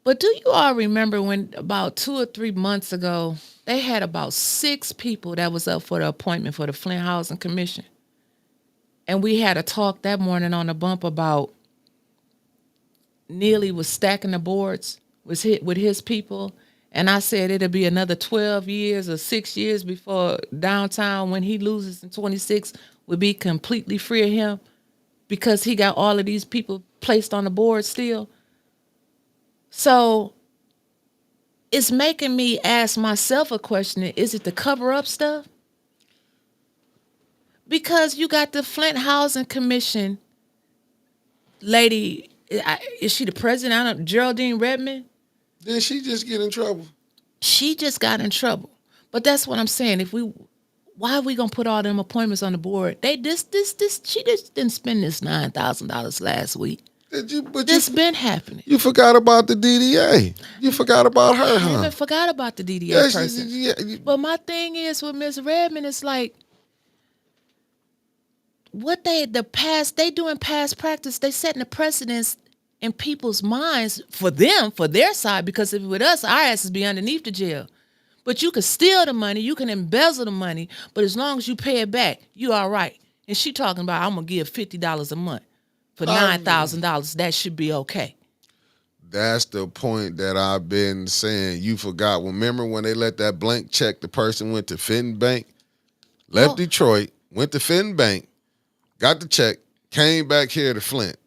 But do you all remember when about 2 or 3 months ago, they had about 6 people that was up for the appointment for the Flint Housing Commission? And we had a talk that morning on the bump about Neely was stacking the boards with his people. And I said it'll be another 12 years or 6 years before downtown, when he loses in 26, would be completely free of him because he got all of these people placed on the board still. So it's making me ask myself a question. Is it the cover up stuff? Because you got the Flint Housing Commission lady, is she the president? I don't know, Geraldine Redmond? Did she just get in trouble? She just got in trouble. But that's what I'm saying. Why are we gonna put all them appointments on the board? She just didn't spend this $9,000 last week. This been happening. You forgot about the DDA. You forgot about her, huh? I haven't forgot about the DDA person. But my thing is with Miss Redmond, it's like they doing past practice. They setting the precedence in people's minds for their side, because if it with us, our asses be underneath the jail. But you can steal the money, you can embezzle the money, but as long as you pay it back, you all right. And she talking about, I'm gonna give $50 a month for $9,000. That should be okay. That's the point that I've been saying. You forgot. Remember when they let that blank check, the person went to Fenton Bank, left Detroit, went to Fenton Bank, got the check, came back here to Flint,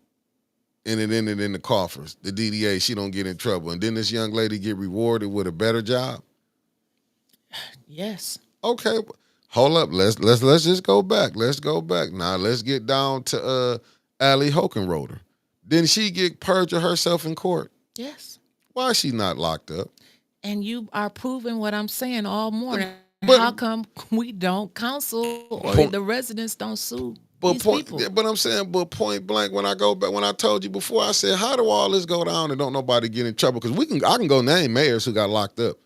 and it ended in the coffers. The DDA, she don't get in trouble. And then this young lady get rewarded with a better job? Yes. Okay. Hold up. Let's just go back. Let's go back. Now let's get down to Allie Hokenroder. Didn't she get perjured herself in court? Yes. Why is she not locked up? And you are proving what I'm saying all morning. How come we don't counsel or the residents don't sue these people? But I'm saying, point blank, when I told you before, I said, how do all this go down and don't nobody get in trouble? Because I can go name mayors who got locked up.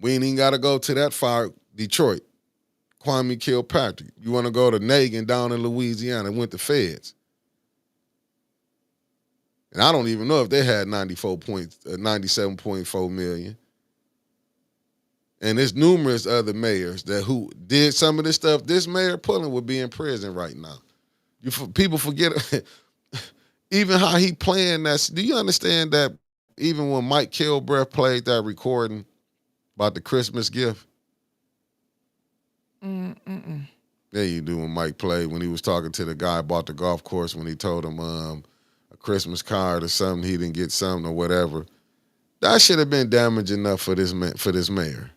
We ain't even got to go to that far, Detroit. Kwame Kilpatrick. You want to go to Nagin down in Louisiana, went to feds. And I don't even know if they had 97.4 million. And there's numerous other mayors who did some of this stuff. This mayor Pullen would be in prison right now. People forget even how he planned that. Do you understand that even when Mike Kilbreath played that recording about the Christmas gift? Yeah, you do when Mike played, when he was talking to the guy about the golf course, when he told him a Christmas card or something, he didn't get something or whatever. That should have been damage enough for this mayor.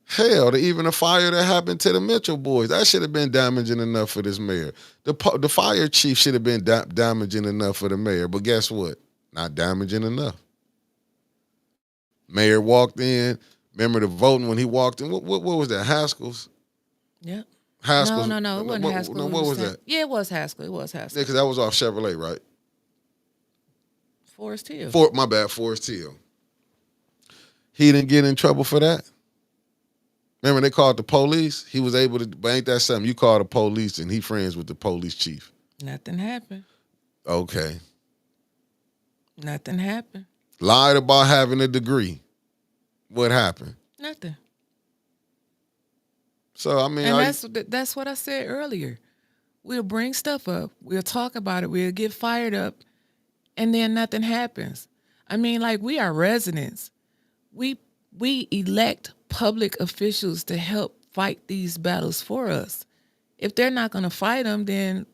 Hell, even the fire that happened to the Mitchell boys, that should have been damaging enough for this mayor. The fire chief should have been damaging enough for the mayor, but guess what? Not damaging enough. Mayor walked in. Remember the voting when he walked in? What was that, Haskell's? Yeah. Haskell's? No, it wasn't Haskell. No, what was that? Yeah, it was Haskell. Yeah, because that was off Chevrolet, right? Forest Hill. My bad, Forest Hill. He didn't get in trouble for that. Remember they called the police? He was able to, but ain't that something? You call the police and he friends with the police chief. Nothing happened. Okay. Nothing happened. Lied about having a degree. What happened? Nothing. So, I mean. And that's what I said earlier. We'll bring stuff up. We'll talk about it. We'll get fired up. And then nothing happens. I mean, like, we are residents. We elect public officials to help fight these battles for us. If they're not going to fight them, then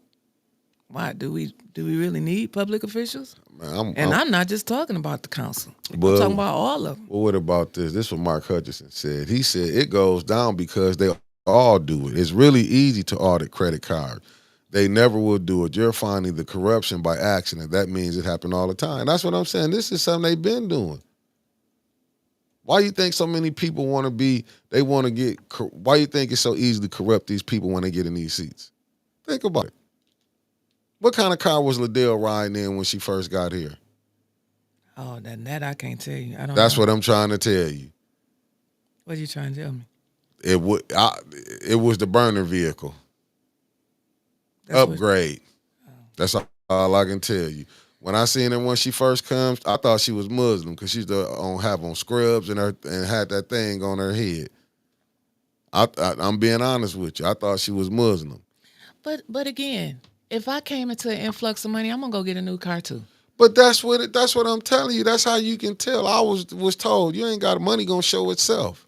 why do we really need public officials? Man, I'm not just talking about the council. I'm talking about all of them. Well, what about this? This is what Mark Hutchinson said. He said it goes down because they all do it. It's really easy to audit credit cards. They never will do it. You're finding the corruption by accident. That means it happened all the time. That's what I'm saying. This is something they've been doing. Why you think so many people want to be, why you think it's so easy to corrupt these people when they get in these seats? Think about it. What kind of car was Liddell riding in when she first got here? Oh, that I can't tell you. I don't That's know. what I'm trying to tell you. What are you trying to tell me? It was the burner vehicle. Upgrade. That's all I can tell you. When I seen her when she first comes, I thought she was Muslim because she's have on scrubs and had that thing on her head. I'm being honest with you. I thought she was Muslim. But again, if I came into an influx of money, I'm gonna go get a new car too. But that's what I'm telling you. That's how you can tell. I was told you ain't got money gonna show itself.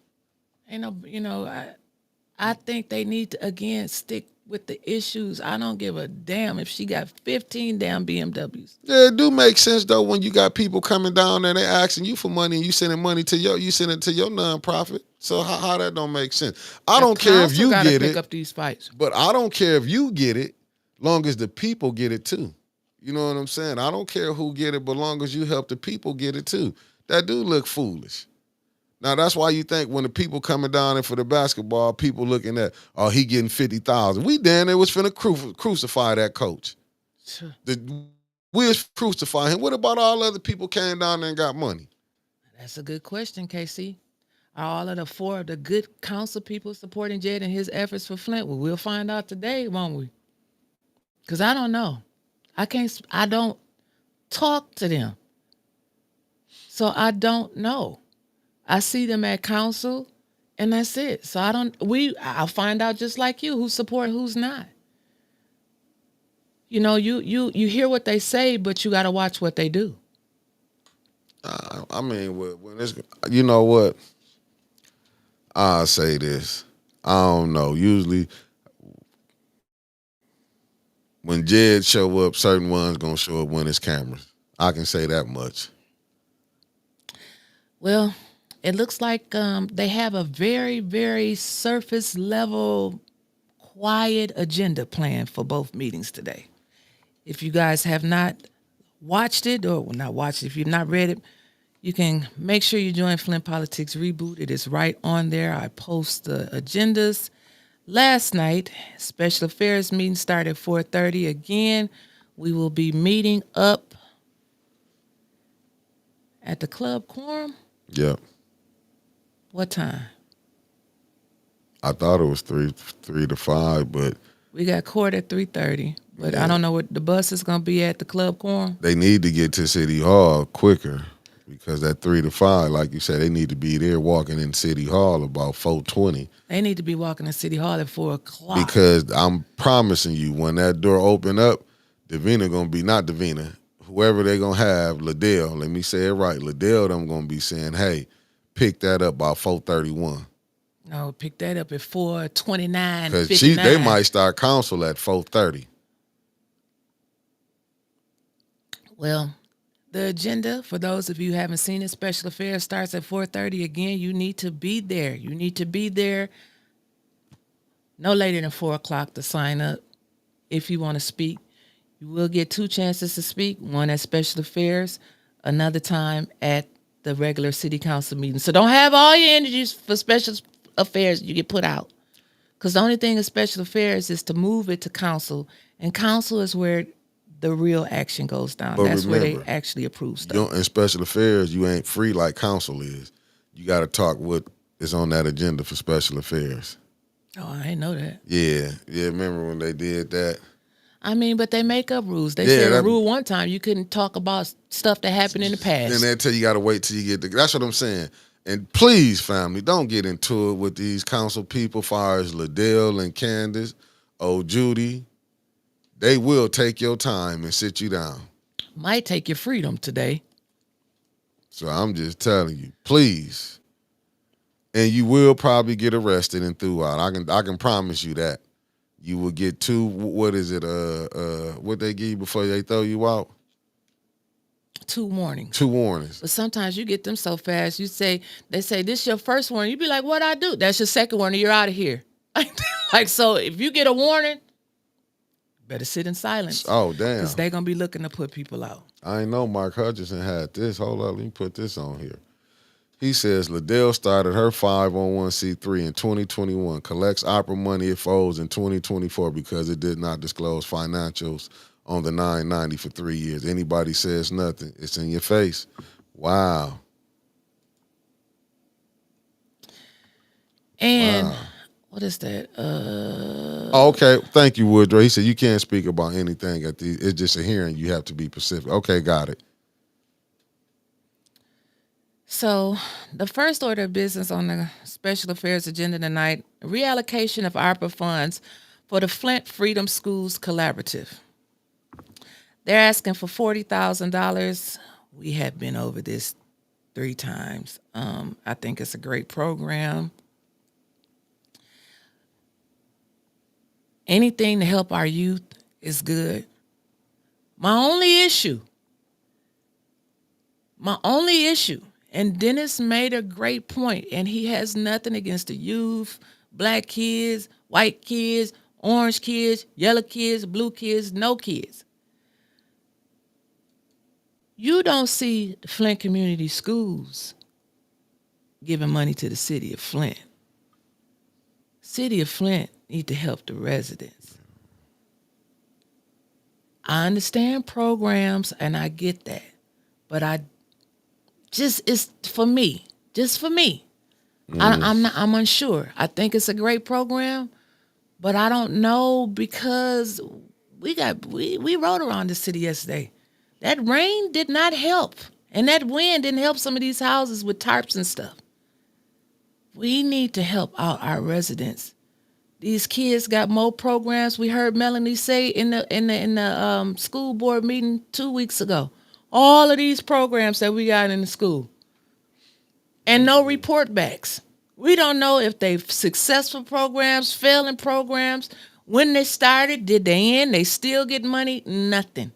I think they need to again stick with the issues. I don't give a damn if she got 15 damn BMWs. Yeah, it do make sense though when you got people coming down there and they asking you for money and you sending money to you send it to your nonprofit. So how that don't make sense? I don't care if you get pick it. Up these fights. But I don't care if you get it, long as the people get it too. You know what I'm saying? I don't care who get it, but long as you help the people get it too. That do look foolish. Now, that's why you think when the people coming down there for the basketball, people looking at, oh, he getting 50,000. We down there was finna crucify that coach. Sure. We was crucify him. What about all other people came down there and got money? That's a good question, KC. Are all of the four of the good council people supporting Jed in his efforts for Flint? Well, we'll find out today, won't we? Because I don't know. I don't talk to them. So I don't know. I see them at council, and that's it. So I'll find out just like you who's support, who's not. You know, you hear what they say, but you got to watch what they do. I mean, when it's, you know what? I'll say this. I don't know. Usually, when Jed show up, certain ones gonna show up when it's cameras. I can say that much. Well, it looks like they have a very, very surface level, quiet agenda planned for both meetings today. If you guys have not watched it, or not watched it, if you've not read it, you can make sure you join Flint Politics Reboot. It is right on there. I post the agendas. Last night, special affairs meeting started at 4:30. Again, we will be meeting up at the Club Quorum. Yep. What time? I thought it was 3 to 5, but we got court at 3:30. But yeah. I don't know what the bus is going to be at the Club Quorum. They need to get to City Hall quicker because at 3 to 5, like you said, they need to be there walking in City Hall about 4:20. They need to be walking in City Hall at 4 o'clock. Because I'm promising you, when that door open up, Davina going to be, not Davina, whoever they going to have, Liddell, let me say it right, Liddell, them going to be saying, hey, pick that up by 4:31. No, pick that up at 4:29. Because they might start council at 4:30. Well, the agenda, for those of you who haven't seen it, special affairs starts at 4:30. Again, you need to be there. You need to be there no later than 4 o'clock to sign up if you want to speak. You will get 2 chances to speak, one at special affairs, another time at the regular city council meeting. So don't have all your energies for special affairs. You get put out. Because the only thing in special affairs is to move it to council. And council is where the real action goes down. But that's remember, where they actually approve stuff. In special affairs, you ain't free like council is. You got to talk with is on that agenda for special affairs. Oh, I didn't know that. Yeah. Remember when they did that? I mean, but they make up rules. They Yeah, said a that- rule one time you couldn't talk about stuff that happened in the past. And they tell you got to wait till you get the. That's what I'm saying. And please, family, don't get into it with these council people, far as Liddell and Candace, Judy. They will take your time and sit you down. Might take your freedom today. So I'm just telling you, please. And you will probably get arrested and threw out. I can promise you that. You will get two. What is it? What they give you before they throw you out? 2 warnings. 2 warnings. But sometimes you get them so fast. They say this is your first warning. You be like, what I do? That's your second warning. You're out of here. Like, so if you get a warning, better sit in silence. Oh, damn. Because they're going to be looking to put people out. I ain't know Mark Hutchinson had this. Hold up, let me put this on here. He says Liddell started her 501c3 in 2021, collects ARPA money it owes in 2024 because it did not disclose financials on the 990 for 3 years. Anybody says nothing, it's in your face. Wow. And wow. What is that? Okay, thank you, Woodrow. He said you can't speak about anything at the. It's just a hearing. You have to be specific. Okay, got it. So the first order of business on the special affairs agenda tonight: reallocation of ARPA funds for the Flint Freedom Schools Collaborative. They're asking for $40,000. We have been over this 3 times. I think it's a great program. Anything to help our youth is good. My only issue, and Dennis made a great point, and he has nothing against the youth, black kids, white kids, orange kids, yellow kids, blue kids, no kids. You don't see the Flint Community Schools giving money to the city of Flint. City of Flint need to help the residents. I understand programs and I get that, but it's for me, just for me. I'm unsure. I think it's a great program, but I don't know because we rode around the city yesterday. That rain did not help, and that wind didn't help some of these houses with tarps and stuff. We need to help out our residents. These kids got more programs. We heard Melanie say in the school board meeting 2 weeks ago. All of these programs that we got in the school, and no report backs. We don't know if they successful programs, failing programs. When they started, did they end? They still get money? Nothing.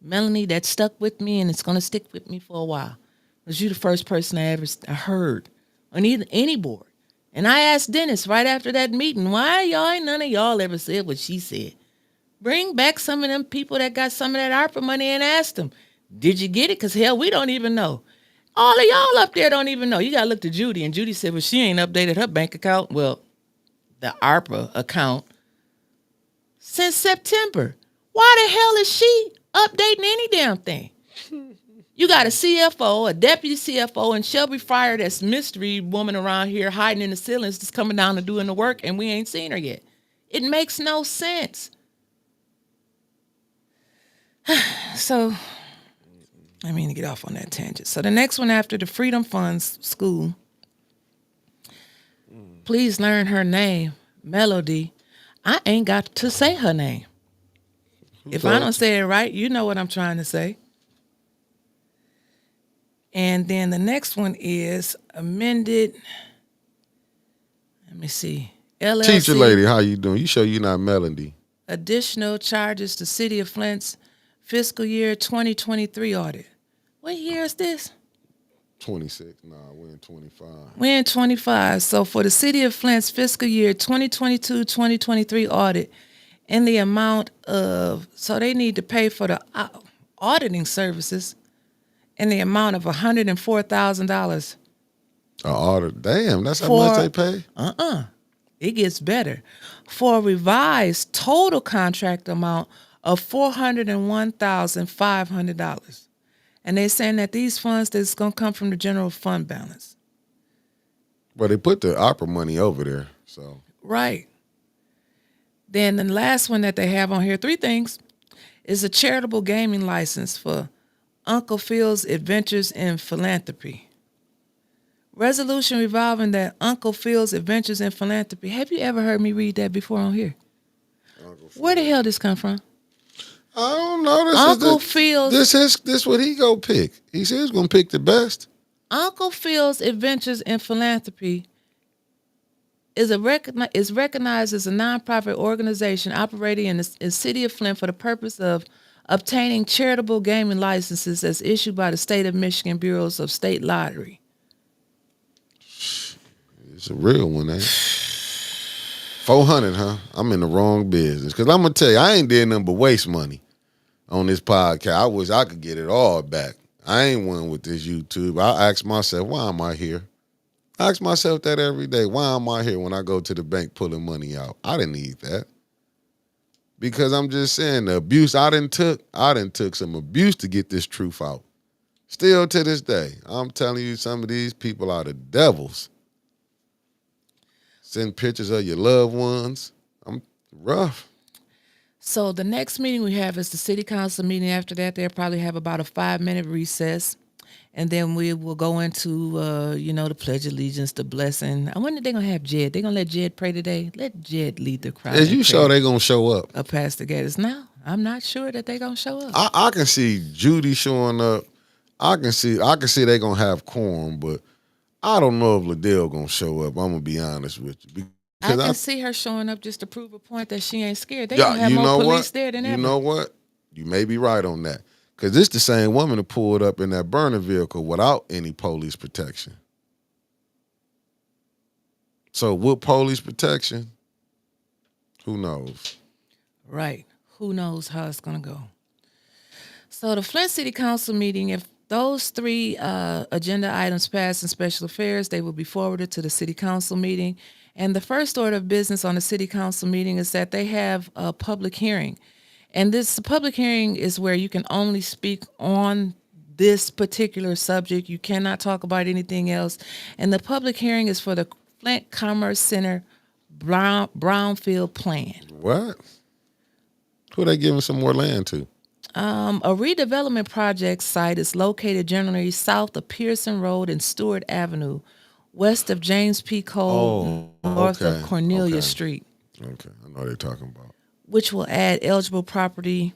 Melanie, that stuck with me, and it's gonna stick with me for a while. Because you're the first person I ever heard on any board. And I asked Dennis right after that meeting, why ain't none of y'all ever said what she said? Bring back some of them people that got some of that ARPA money and ask them, did you get it? Because hell, we don't even know. All of y'all up there don't even know. You got to look to Judy. And Judy said, well, she ain't updated her bank account. Well, the ARPA account since September. Why the hell is she updating any damn thing? You got a CFO, a deputy CFO, and Shelby Fryer, that's mystery woman around here hiding in the ceilings, just coming down and doing the work, and we ain't seen her yet. It makes no sense. So, I mean to get off on that tangent. So the next one after the Freedom Funds School, please learn her name, Melody. I ain't got to say her name. If I don't say it right, you know what I'm trying to say. And then the next one is amended. Let me see. LLC. Teacher lady, how you doing? You sure you're not Melody? Additional charges to City of Flint's fiscal year 2023 audit. What year is this? 26. Nah, we're in 25. We're in 25. So for the City of Flint's fiscal year 2022-2023 audit, in the amount of, so they need to pay for the auditing services in the amount of $104,000. Audit. Damn, that's how much they pay? It gets better. For a revised total contract amount of $401,500. And they're saying that these funds that's going to come from the general fund balance. Well, they put the ARPA money over there, so. Right. Then the last one that they have on here, 3 things, is a charitable gaming license for Uncle Phil's Adventures in Philanthropy. Resolution revolving that Uncle Phil's Adventures in Philanthropy. Have you ever heard me read that before on here? Where the hell this come from? I don't know. Uncle Phil's. This what he go pick. He said he's gonna pick the best. Uncle Phil's Adventures in Philanthropy is recognized as a nonprofit organization operating in the city of Flint for the purpose of obtaining charitable gaming licenses as issued by the State of Michigan Bureaus of State Lottery. It's a real one, ain't it? 400, huh? I'm in the wrong business. Because I'm going to tell you, I ain't did nothing but waste money on this podcast. I wish I could get it all back. I ain't one with this YouTube. I ask myself, why am I here? I ask myself that every day. Why am I here when I go to the bank pulling money out? I didn't need that. Because I'm just saying, the abuse I done took some abuse to get this truth out. Still to this day, I'm telling you, some of these people are the devils. Send pictures of your loved ones. I'm rough. So the next meeting we have is the city council meeting. After that, they'll probably have about a 5-minute recess. And then we will go into, the Pledge of Allegiance, the blessing. I wonder if they're going to have Jed. They're going to let Jed pray today? Let Jed lead the crowd. Is you sure they're going to show up? Pastor Gaddis. No, I'm not sure that they're going to show up. I can see Judy showing up. I can see they're going to have quorum, but I don't know if Liddell going to show up. I'm going to be honest with you. I can see her showing up just to prove a point that she ain't scared. They going to have more police there than ever. You know what? You may be right on that. Because this the same woman who pulled up in that burner vehicle without any police protection. So with police protection, who knows? Right. Who knows how it's going to go. So the Flint City Council meeting, if those 3 agenda items pass in special affairs, they will be forwarded to the City Council meeting. And the first order of business on the City Council meeting is that they have a public hearing. And this public hearing is where you can only speak on this particular subject. You cannot talk about anything else. And the public hearing is for the Flint Commerce Center Brownfield Plan. What? Who are they giving some more land to? A redevelopment project site is located generally south of Pearson Road and Stewart Avenue, west of James P. Cole, north of Cornelia Street. Okay, I know what they're talking about. Which will add eligible property,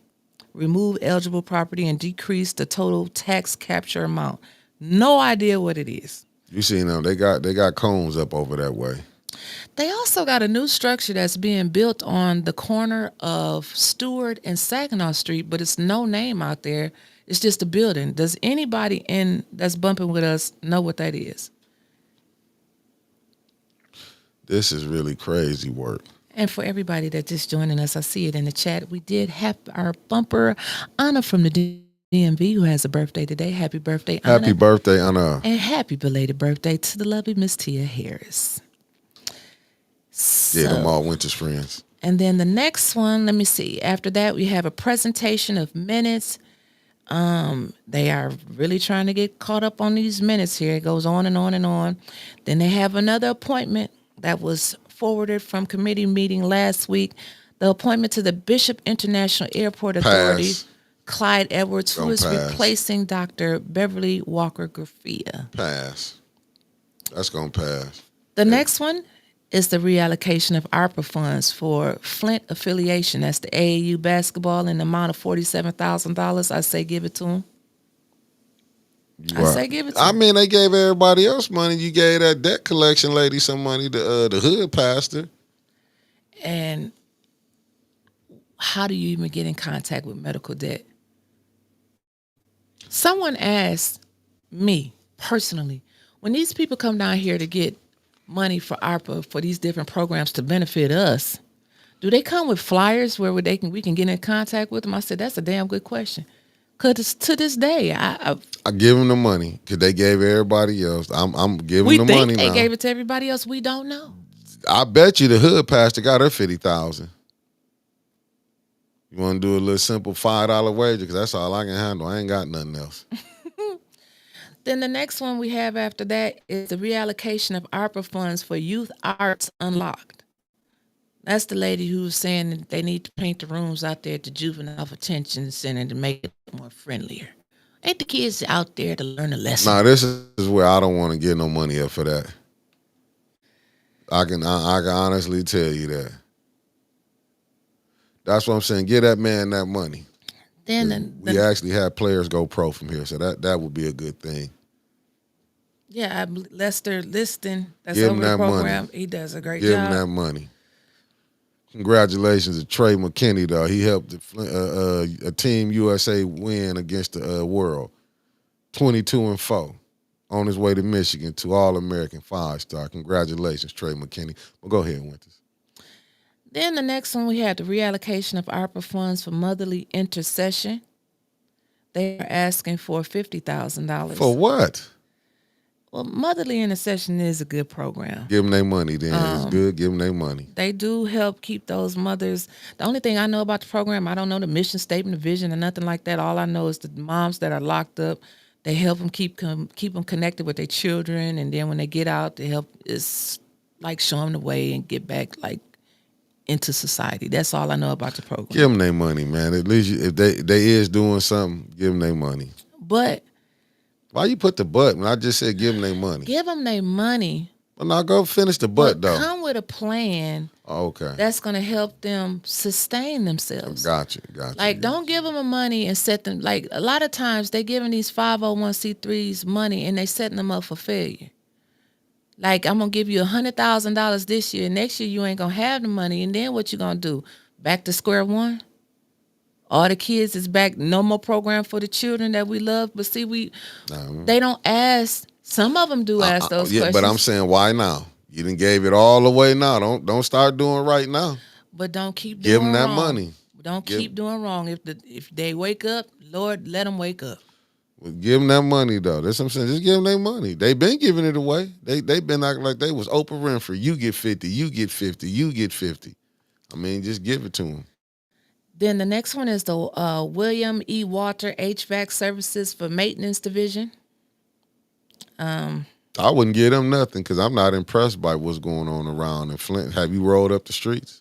remove eligible property, and decrease the total tax capture amount. No idea what it is. You see them, they got cones up over that way. They also got a new structure that's being built on the corner of Stewart and Saginaw Street, but it's no name out there. It's just a building. Does anybody that's bumping with us know what that is? This is really crazy work. And for everybody that's just joining us, I see it in the chat. We did have our bumper Anna from the DMV who has a birthday today. Happy birthday, Anna. Happy birthday, Anna. And happy belated birthday to the lovely Miss Tia Harris. Yeah, them all Winter's friends. And then the next one, let me see. After that, we have a presentation of minutes. They are really trying to get caught up on these minutes here. It goes on and on and on. Then they have another appointment that was forwarded from committee meeting last week. The appointment to the Bishop International Airport Authority, Clyde Edwards, who is replacing Dr. Beverly Walker Graffia. Pass. That's going to pass. The next one is the reallocation of ARPA funds for Flint affiliation. That's the AAU basketball in the amount of $47,000. I say give it to them. I say give it to them. I mean, they gave everybody else money. You gave that debt collection lady some money, the hood pastor. And how do you even get in contact with medical debt? Someone asked me personally, when these people come down here to get money for ARPA for these different programs to benefit us, do they come with flyers where we can get in contact with them? I said, that's a damn good question. Because to this day, I give them the money because they gave everybody else. I'm giving them the money now. We think they gave it to everybody else. We don't know. I bet you the hood pastor got her $50,000. You want to do a little simple $5 wager because that's all I can handle. I ain't got nothing else. Then the next one we have after that is the reallocation of ARPA funds for Youth Arts Unlocked. That's the lady who was saying that they need to paint the rooms out there at the Juvenile Detention Center to make it more friendlier. Ain't the kids out there to learn a lesson? Nah, this is where I don't want to get no money up for that. I can honestly tell you that. That's what I'm saying. Give that man that money. Then We actually had players go pro from here, so that would be a good thing. yeah, Lester Liston, that's Give him over the that program. money. He does a great Give job. him that money. Congratulations to Trey McKinney, though. He helped a Team USA win against the world. 22-4 on his way to Michigan to All-American 5-star. Congratulations, Trey McKinney. Well, go ahead, Winters. Then the next one, we had the reallocation of ARPA funds for motherly intercession. They are asking for $50,000. For what? Well, motherly intercession is a good program. Give them their money then. It's good. Give them their money. They do help keep those mothers. The only thing I know about the program, I don't know the mission statement, the vision, or nothing like that. All I know is the moms that are locked up, they help them keep them connected with their children, and then when they get out, they help is like show them the way and get back like into society. That's all I know about the program. Give them their money, man. At least if they is doing something, give them their money. But why you put the but when I just said give them their money? Give them their money. Well, now go finish the but though. Come with a plan. Okay. That's going to help them sustain themselves. Gotcha. Like, don't give them the money and set them, like, a lot of times they giving these 501c3s money and they setting them up for failure. Like, I'm going to give you $100,000 this year. Next year, you ain't going to have the money. And then what you going to do? Back to square one? All the kids is back. No more program for the children that we love. But see, they don't ask. Some of them do ask those questions. But I'm saying, why now? You done gave it all away now. Don't start doing right now. But don't keep doing wrong. Give them that money. Don't keep doing wrong. If they wake up, Lord, let them wake up. Well, give them that money, though. That's what I'm saying. Just give them their money. They been giving it away. They been acting like they was Oprah Winfrey. You get 50, you get 50, you get 50. I mean, just give it to them. Then the next one is the William E. Walter HVAC Services for Maintenance Division. I wouldn't give them nothing because I'm not impressed by what's going on around in Flint. Have you rolled up the streets?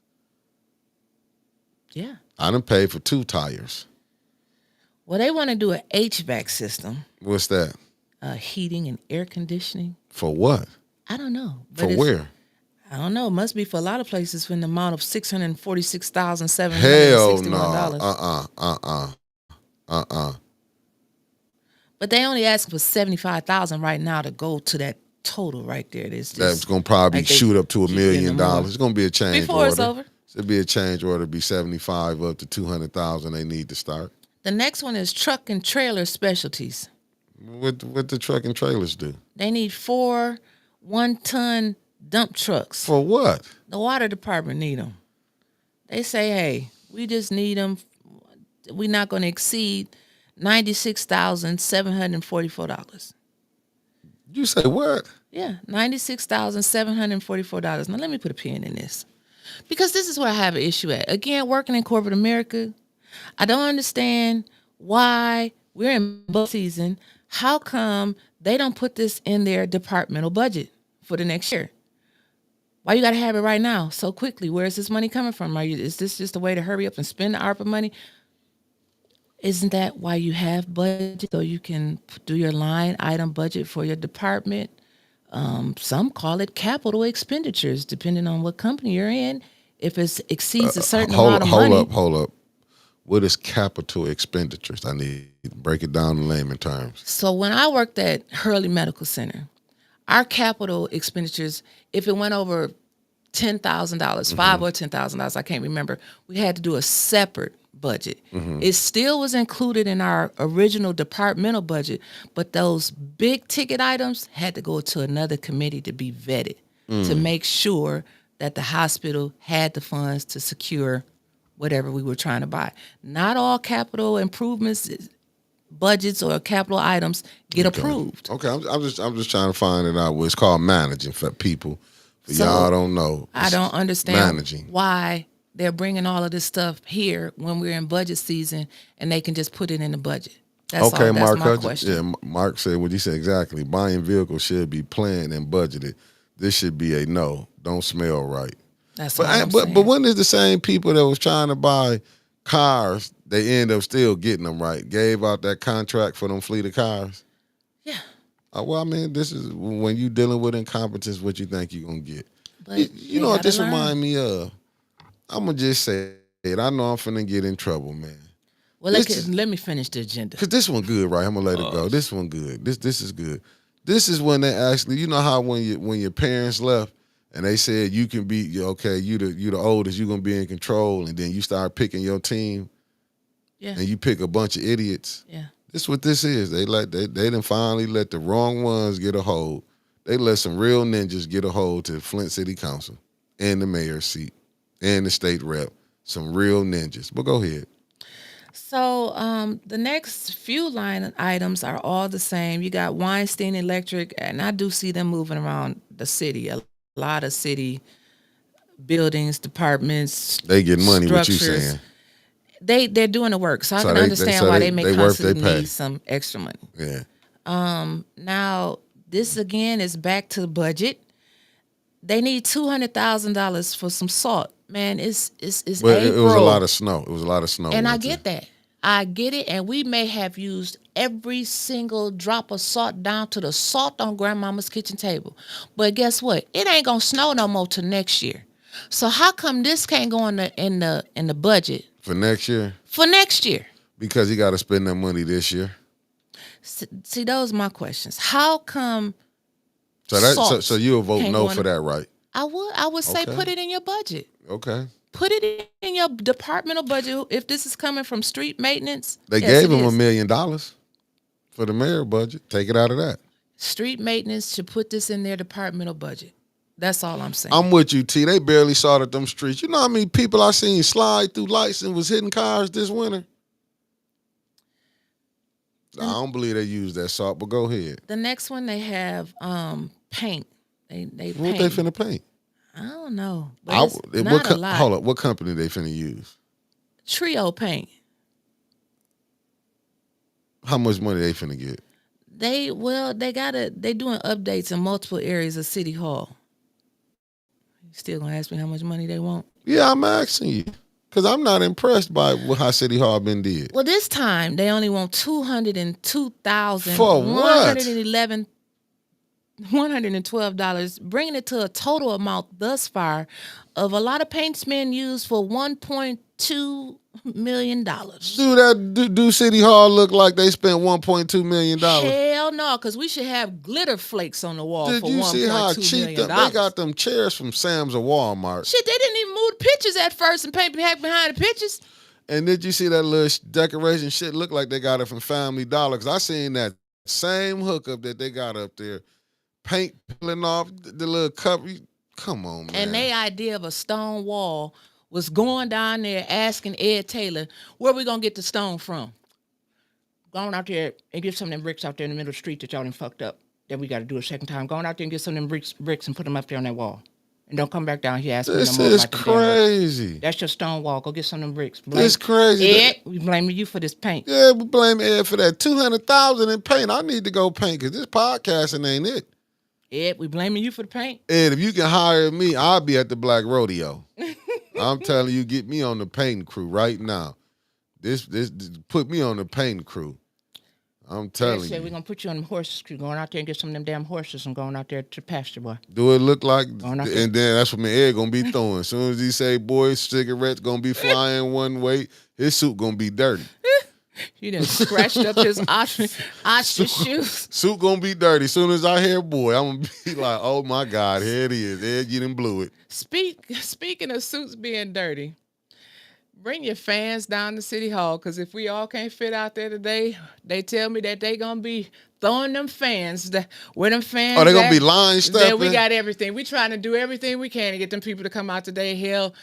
Yeah. I done paid for 2 tires. Well, they want to do an HVAC system. What's that? Heating and air conditioning. For what? I don't know. For where? I don't know. It must be for a lot of places for an amount of $646,761. Hell no. But they only asking for $75,000 right now to go to that total right there. That's gonna probably like shoot up to $1 million. It's gonna be a change before order. It's over. It'll be a change order. Be 75 up to 200,000. They need to start. The next one is truck and trailer specialties. What the truck and trailers do? They need 4 1-ton dump trucks. For what? The water department need them. They say, hey, we just need them. We're not going to exceed $96,744. You say what? Yeah, $96,744. Now, let me put a pin in this. Because this is where I have an issue at. Again, working in corporate America, I don't understand why we're in budget season. How come they don't put this in their departmental budget for the next year? Why you got to have it right now so quickly? Where is this money coming from? Is this just a way to hurry up and spend the ARPA money? Isn't that why you have budget? So you can do your line item budget for your department. Some call it capital expenditures, depending on what company you're in. If it exceeds a certain amount of money. Hold up. What is capital expenditures? I need to break it down in layman terms. So when I worked at Hurley Medical Center, our capital expenditures, if it went over $10,000, $5,000 or $10,000, I can't remember, we had to do a separate budget. It still was included in our original departmental budget, but those big ticket items had to go to another committee to be vetted to make sure that the hospital had the funds to secure whatever we were trying to buy. Not all capital improvements budgets or capital items get approved. Okay, I'm just trying to find it out. What it's called managing for people. For y'all don't know. I don't understand why they're bringing all of this stuff here when we're in budget season and they can just put it in the budget. That's Okay, all. That's Mark my Hutchins. Yeah, question. Mark said what he said exactly. Buying vehicles should be planned and budgeted. This should be a no. Don't smell right. That's But all I'm but saying. when is the same people that was trying to buy cars, they end up still getting them right? Gave out that contract for them fleet of cars. Yeah, Well, I mean, this is when you dealing with incompetence, what you think you're gonna get. but You they know what gotta this learn. remind me of? I'm gonna just say it. I know I'm finna get in trouble, man. Well, This is let me finish the agenda. cause this one good, right? I'm gonna let it go. This one good. This is good. This is when they actually, you know how when your parents left and they said you can be okay, you the oldest, you gonna be in control, and then you start picking your team Yeah, and you pick a bunch of idiots. yeah. This what this is. They done finally let the wrong ones get a hold. They let some real ninjas get a hold to Flint City Council and the mayor's seat and the state rep. Some real ninjas. But go ahead. So the next few line items are all the same. You got Weinstein Electric, and I do see them moving around the city. A lot of city buildings, departments, They getting money, what you structures. saying. They're doing the work, so I So can understand why they may they worth they constantly pay. need some extra money. Yeah. Now this again is back to the budget. They need $200,000 for some salt. Man, it's Well, it was a lot April. of snow. It was a lot of snow. And I wasn't get it? that. I get it. And we may have used every single drop of salt down to the salt on grandmama's kitchen table. But guess what? It ain't gonna snow no more till next year. So how come this can't go in the budget For next year? for next year? Because he got to spend that money this year. See, those are my questions. How come So salt you'll vote can't no go in for that, right? I would say Okay. put it in your budget. Okay. Put it in your departmental budget. If this is coming from street maintenance, They yes, gave it him $1 is. million for the mayor budget. Take it out of that. Street maintenance should put this in their departmental budget. That's all I'm saying. I'm with you, T. They barely salted them streets. You know how many people I seen slide through lights and was hitting cars this winter? I don't believe they used that salt, but go ahead. The next one they have paint. They What paint. they finna paint? I don't know, but it's What not a lot. hold up, what company they finna use? Trio paint. How much money they finna get? They doing updates in multiple areas of City Hall. You still gonna ask me how much money they want? Yeah, I'm asking you. Because I'm not impressed by how City Hall been did. Well, this time they only want $202,000 For what? $112, bringing it to a total amount thus far of a lot of paint's been used for $1.2 million. Do City Hall look like they spent $1.2 million? Hell no, because we should have glitter flakes on the wall Did for you see how $1.2 cheap million. they got them chairs from Sam's or Walmart? Shit, they didn't even move the pictures at first and paint behind the pictures. And did you see that little decoration shit look like they got it from Family Dollar? Because I seen that same hookup that they got up there. Paint peeling off the little cover. Come on, man. And their idea of a stone wall was going down there asking Ed Taylor, where we gonna get the stone from? Going out there and get some of them bricks out there in the middle of the street that y'all done fucked up. That we got to do a second time. Going out there and get some of them bricks and put them up there on that wall. And don't come back down here asking me no This more is about the damn bricks. crazy. That's your stone wall. Go get some of them bricks. It's crazy. Ed, we blaming you for this paint. Yeah, we blame Ed for that. $200,000 in paint. I need to go paint because this podcasting ain't it. Ed, we blaming you for the paint. Ed, if you can hire me, I'll be at the Black Rodeo. I'm telling you, get me on the painting crew right now. This put me on the painting crew. I'm telling Said you. we're gonna put you on the horses crew, going out there and get some of them damn horses and going out there to pasture, boy. Do it look like? Going out there. And then that's what my Ed gonna be throwing. As soon as he say, "Boys, cigarettes gonna be flying one way," his suit gonna be dirty. He done scratched up his ostrich shoes. Suit gonna be dirty. As soon as I hear "boy," I'm gonna be like, "Oh my God, here it is." Ed, you done blew it. Speaking of suits being dirty, bring your fans down to City Hall, because if we all can't fit out there today, they tell me that they gonna be throwing them fans. Where them fans? Oh, they gonna at, be line Then stepping. we got everything. We trying to do everything we can to get them people to come out today. Hell,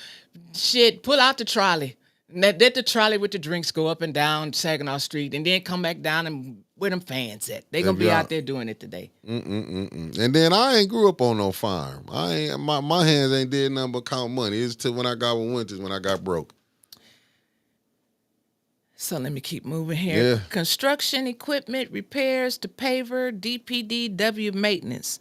shit, pull out the trolley. Let the trolley with the drinks go up and down Saginaw Street, and then come back down and where them fans at. They gonna be out there doing it today. And then I ain't grew up on no farm. I ain't my hands ain't did nothing but count money. It's till when I got with Winters when I got broke. So let me keep moving here. Yeah. Construction equipment repairs to paver, DPDW maintenance.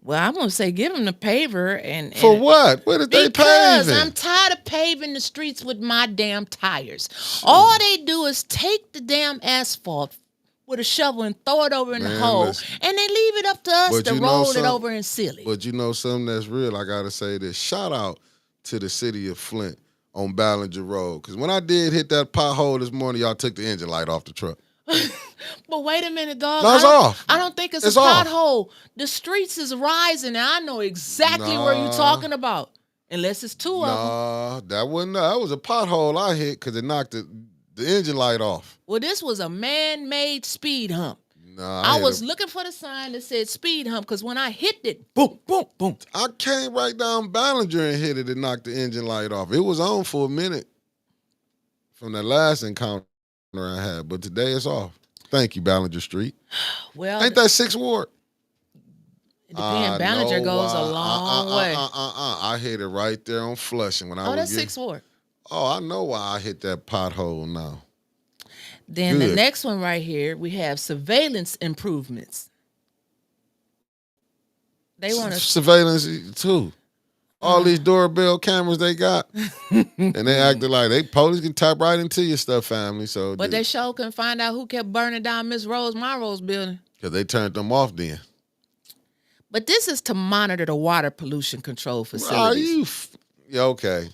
Well, I'm gonna say give them the paver and For what? What did they because paving? I'm tired of paving the streets with my damn tires. All they do is take the damn asphalt with a shovel and throw it over in the Man, hole, listen. and they leave it up to us But to you know roll it something? over and seal it. But you know something that's real? I got to say this. Shout out to the city of Flint on Ballinger Road. Because when I did hit that pothole this morning, y'all took the engine light off the truck. But wait a minute, dog. No, it's off. I don't think it's It's a off. pothole. The streets is rising, and I know exactly where you're talking about. Unless it's two of them. Nah, that was a pothole I hit because it knocked the engine light off. Well, this was a man-made speed hump. Nah, I was looking for the sign that said speed hump because when I hit it, boom, boom, boom. I came right down Ballinger and hit it and knocked the engine light off. It was on for a minute from the last encounter I had, but today it's off. Thank you, Ballinger Street. Well, Ain't that 6th Ward? it depends. Ballinger goes a long way. I hit it right there on Flushing when I was That's 6th Ward. Oh, I know why I hit that pothole now. Then the Good. next one right here, we have surveillance improvements. They want to Surveillance too. All these doorbell cameras they got, and they acted like police can tap right into your stuff, family. So, but they sure can find out who kept burning down Miss Rose Monroe's building. because they turned them off then. But this is to monitor the water pollution control facilities. Yeah, okay.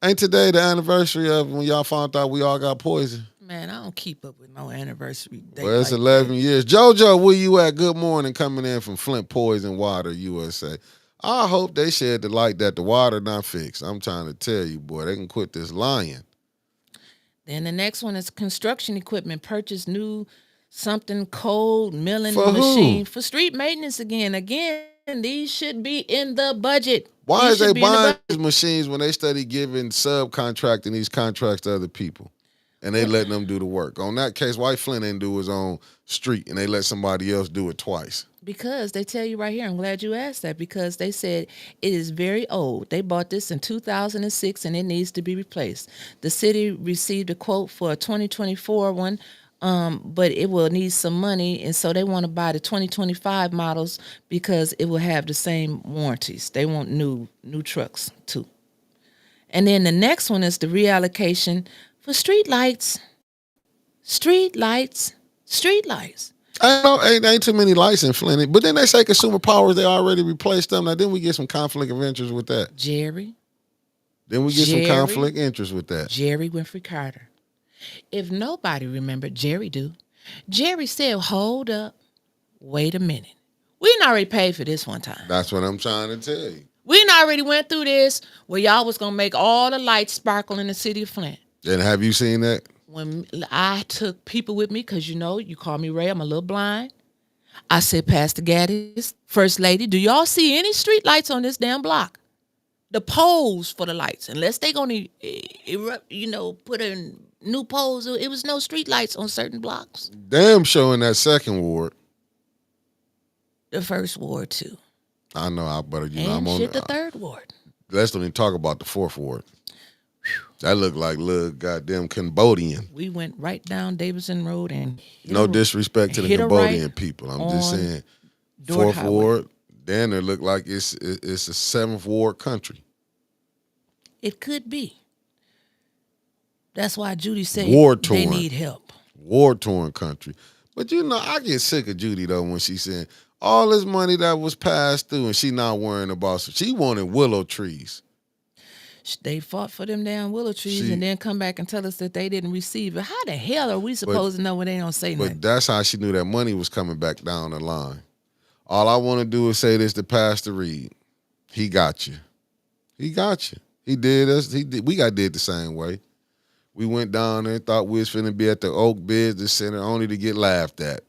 Ain't today the anniversary of when y'all found out we all got poison? Man, I don't keep up with no anniversary date. Well, it's like 11 years. JoJo, where you at? Good morning, coming in from Flint Poison Water, USA. I hope they shed the light that the water not fixed. I'm trying to tell you, boy, they can quit this lying. Then the next one is construction equipment. Purchase new something cold milling For who? machine for street maintenance again. Again, these should be in the budget. Why These is they should be in the buying budget. these machines when they study giving subcontracting these contracts to other people? And they letting them do the work. On that case, why Flint didn't do his own street and they let somebody else do it twice? Because they tell you right here, I'm glad you asked that, because they said it is very old. They bought this in 2006 and it needs to be replaced. The city received a quote for a 2024 one, but it will need some money, and so they want to buy the 2025 models because it will have the same warranties. They want new trucks too. And then the next one is the reallocation for street lights. Street lights. I know ain't too many lights in Flint, but then they say consumer powers, they already replaced them. Now, didn't we get some conflict of interest with that? Jerry Some conflict interest with that. Jerry Winfrey Carter. If nobody remembered, Jerry do. Jerry said, hold up, wait a minute. We done already paid for this one time. That's what I'm trying to tell you. We done already went through this where y'all was going to make all the lights sparkle in the city of Flint. And have you seen that? When I took people with me, because you call me Ray, I'm a little blind. I said, Pastor Gaddis, First Lady, do y'all see any street lights on this damn block? The poles for the lights, unless they going to, put in new poles, it was no street lights on certain blocks. Damn show in that 2nd Ward. The 1st Ward, too. I know, I'm on the 3rd Ward. Let's don't even talk about the 4th Ward. That looked like little goddamn Cambodian. We went right down Davidson Road and No disrespect to the Cambodian people. I'm just saying, 4th Ward, then it looked like it's a 7th Ward country. It could be. That's why Judy said they need help. War-torn country. But I get sick of Judy, though, when she's saying all this money that was passed through and she not worrying about it. She wanted willow trees. They fought for them damn willow trees and then come back and tell us that they didn't receive it. How the hell are we supposed to know when they don't say nothing? But that's how she knew that money was coming back down the line. All I want to do is say this to Pastor Reed. He got you. He got you. He did us. We got did the same way. We went down there and thought we was finna be at the Oak Business Center only to get laughed at.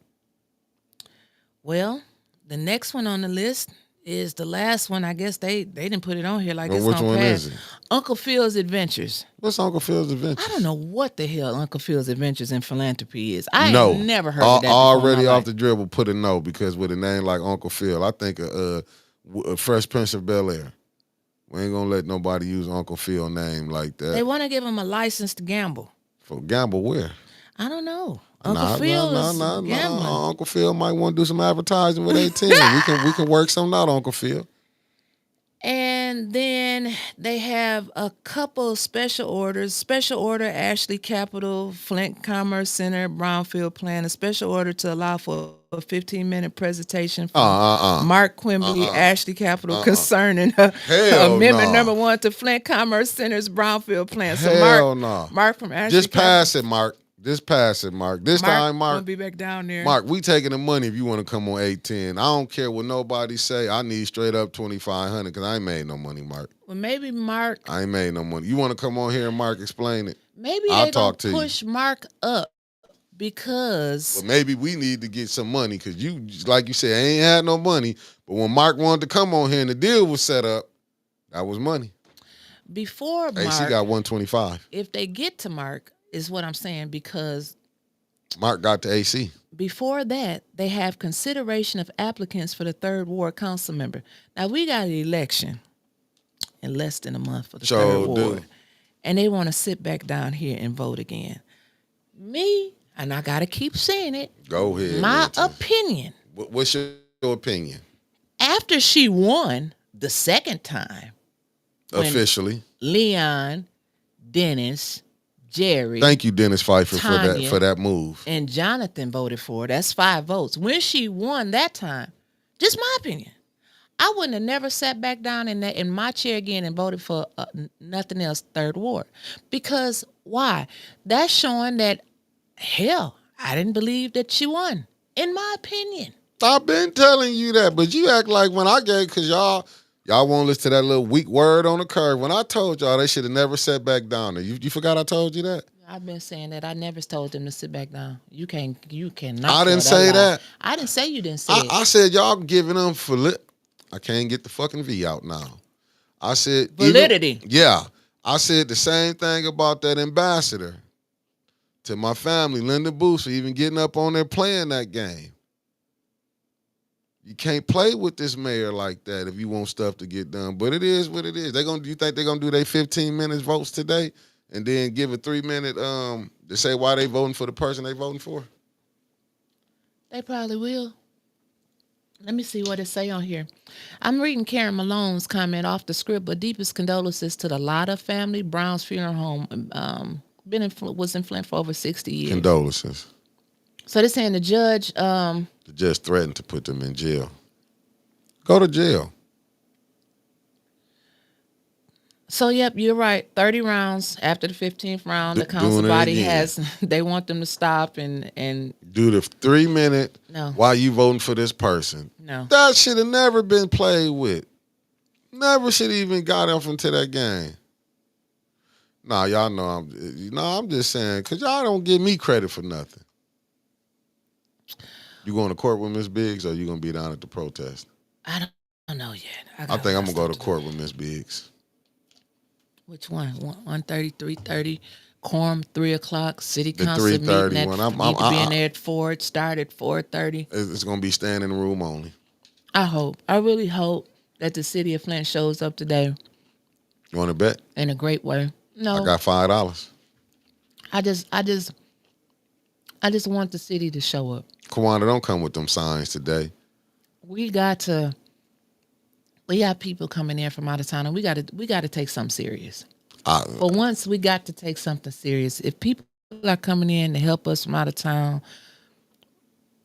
Well, the next one on the list is the last one. I guess they didn't put it on here like it's which gonna one pass. is it? Uncle Phil's Adventures. What's Uncle Phil's Adventures? I don't know what the hell Uncle Phil's Adventures in Philanthropy is. I ain't never heard of that. Already off the dribble, put a no, because with a name like Uncle Phil, I think of Fresh Prince of Bel-Air. We ain't gonna let nobody use Uncle Phil name like that. They want to give him a license to gamble For gamble where? I don't know. Uncle Phil is gambling. Uncle Phil might want to do some advertising with A10. we can work something out, Uncle Phil. And then they have a couple of special orders. Special order, Ashley Capital, Flint Commerce Center, Brownfield Plan. A special order to allow for a 15-minute presentation from Mark Quimby, Ashley Capital, concerning Amendment number 1 to Flint Commerce Center's Brownfield Plan. So Mark from Ashley Just pass it, Mark. Just pass it, Mark. This time, Mark. Gonna be back down there. Mark, we taking the money if you want to come on 810. I don't care what nobody say. I need straight up 2,500 because I ain't made no money, Mark. Well, maybe Mark. I ain't made no money. You want to come on here and Mark explain it? Maybe they gonna push Mark up because. Well, maybe we need to get some money because you, like you said, I ain't had no money. But when Mark wanted to come on here and the deal was set up, that was money. Before Mark, AC got 125. If they get to Mark. Is what I'm saying, because Mark got the AC. Before that, they have consideration of applicants for the 3rd Ward council member. Now, we got an election in less than a month for the 3rd Ward. And they want to sit back down here and vote again. Me, and I got to keep saying it. Go ahead. My opinion. What's your opinion? After she won the second time. Officially. Leon, Dennis, Jerry. Thank you, Dennis Pfeiffer, Tanya, for that move. And Jonathan voted for her. That's 5 votes. When she won that time, just my opinion, I wouldn't have never sat back down in my chair again and voted for nothing else 3rd Ward. Because why? That's showing that, hell, I didn't believe that she won, in my opinion. I've been telling you that, but you act like when I gave, because y'all won't listen to that little weak word on the curve. When I told y'all they should have never sat back down there. You forgot I told you that? I've been saying that. I never told them to sit back down. You cannot. I didn't say that. I didn't say you didn't say it. I said y'all giving them I can't get the fucking V out now. I said validity. I said the same thing about that ambassador to my family, Linda Booth, for even getting up on there playing that game. You can't play with this mayor like that if you want stuff to get done. But it is what it is. You think they're gonna do their 15 minutes votes today and then give a 3-minute to say why they voting for the person they voting for? They probably will. Let me see what it say on here. I'm reading Karen Malone's comment off the script, but deepest condolences to the Lotta family. Brown's funeral home was in Flint for over 60 years. Condolences. So they're saying the judge threatened to put them in jail. Go to jail. So, yep, you're right. 30 rounds after the 15th round, the council body they want them to stop and do the 3-minute. No. Why you voting for this person? No. That should have never been played with. Never should have even got off into that game. Nah, y'all know I'm just saying, because y'all don't give me credit for nothing. You going to court with Miss Biggs, or you going to be down at the protest? I don't know yet. I think I'm going to go to court with Miss Biggs. Which one? 1:30, 3:30, quorum 3 o'clock, city The council meeting 3:30 at, one. need to be in there at 4. It started at 4:30. It's going to be standing room only. I really hope that the city of Flint shows up today. You want to bet? In a great way. No. I got $5. I just want the city to show up. Kawanda, don't come with them signs today. We got people coming in from out of town, and we got to take something serious. For once, we got to take something serious. If people are coming in to help us from out of town,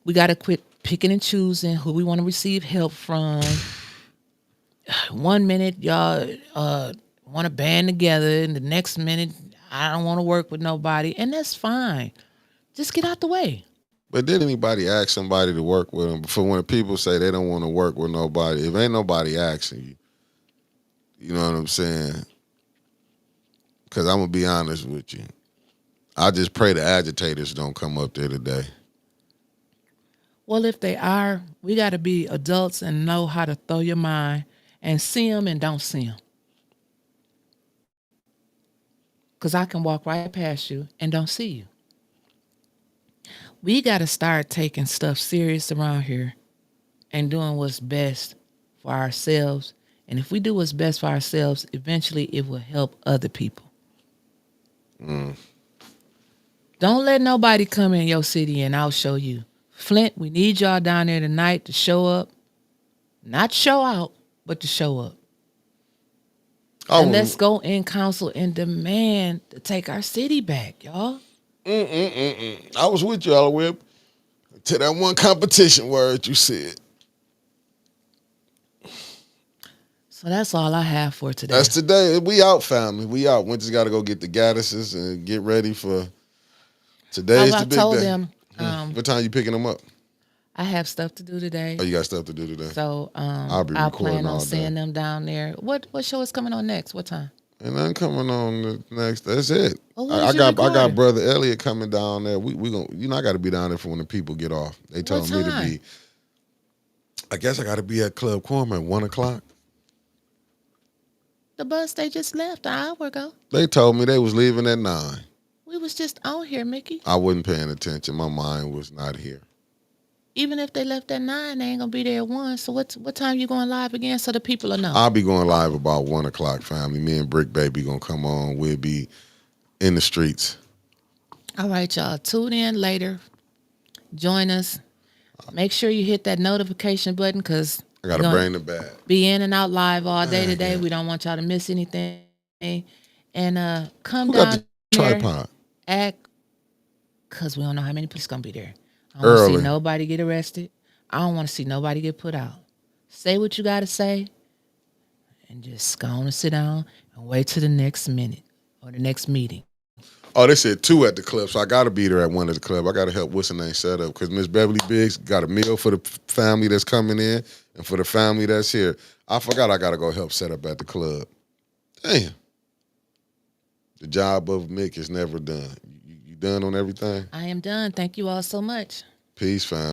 we got to quit picking and choosing who we want to receive help from. 1 minute, y'all want to band together, and the next minute, I don't want to work with nobody, and that's fine. Just get out the way. But did anybody ask somebody to work with them? For when people say they don't want to work with nobody, if ain't nobody asking you, you know what I'm saying? Because I'm going to be honest with you. I just pray the agitators don't come up there today. Well, if they are, we got to be adults and know how to throw your mind and see them and don't see them. Because I can walk right past you and don't see you. We got to start taking stuff serious around here and doing what's best for ourselves. And if we do what's best for ourselves, eventually it will help other people. Don't let nobody come in your city and I'll show you. Flint, we need y'all down there tonight to show up. Not show out, but to show up. And let's go in council and demand to take our city back, y'all. I was with you all the way up to that one competition word you said. So that's all I have for today. That's today. We out, family. We out. We just got to go get the Gaddises and get ready for today's the big day. I told them. What time you picking them up? I have stuff to do today. Oh, you got stuff to do today? So I'll plan on seeing them down there. What show is coming on next? What time? And nothing coming on next. That's it. Well, I got brother Elliot coming down there. We gonna I got to be down there for when the people get off. They told me to be. I guess I got to be at Club Corman at 1:00. The bus they just left an hour ago. They told me they was leaving at 9. We was just on here, Mickey. I wasn't paying attention. My mind was not here. Even if they left at 9, they ain't gonna be there at 1. So what time you going live again so the people will know? I'll be going live about 1:00, family. Me and Brick Baby gonna come on. We'll be in the streets. All right, y'all. Tune in later. Join us. Make sure you hit that notification button because I gotta bring the bag. Be in and out live all day today. Yeah. We don't want y'all to miss anything. And come down got the here. Tripod. Act because we don't know how many people's gonna be there. I don't want to see nobody get arrested. I don't want to see nobody get put out. Say what you got to say and just go on and sit down and wait till the next minute or the next meeting. Oh, they said 2 at the club, so I got to be there at one at the club. I got to help what's her name set up because Miss Beverly Biggs got a meal for the family that's coming in and for the family that's here. I forgot I got to go help set up at the club. Damn. The job of Mick is never done. You done on everything? I am done. Thank you all so much. Peace, fam.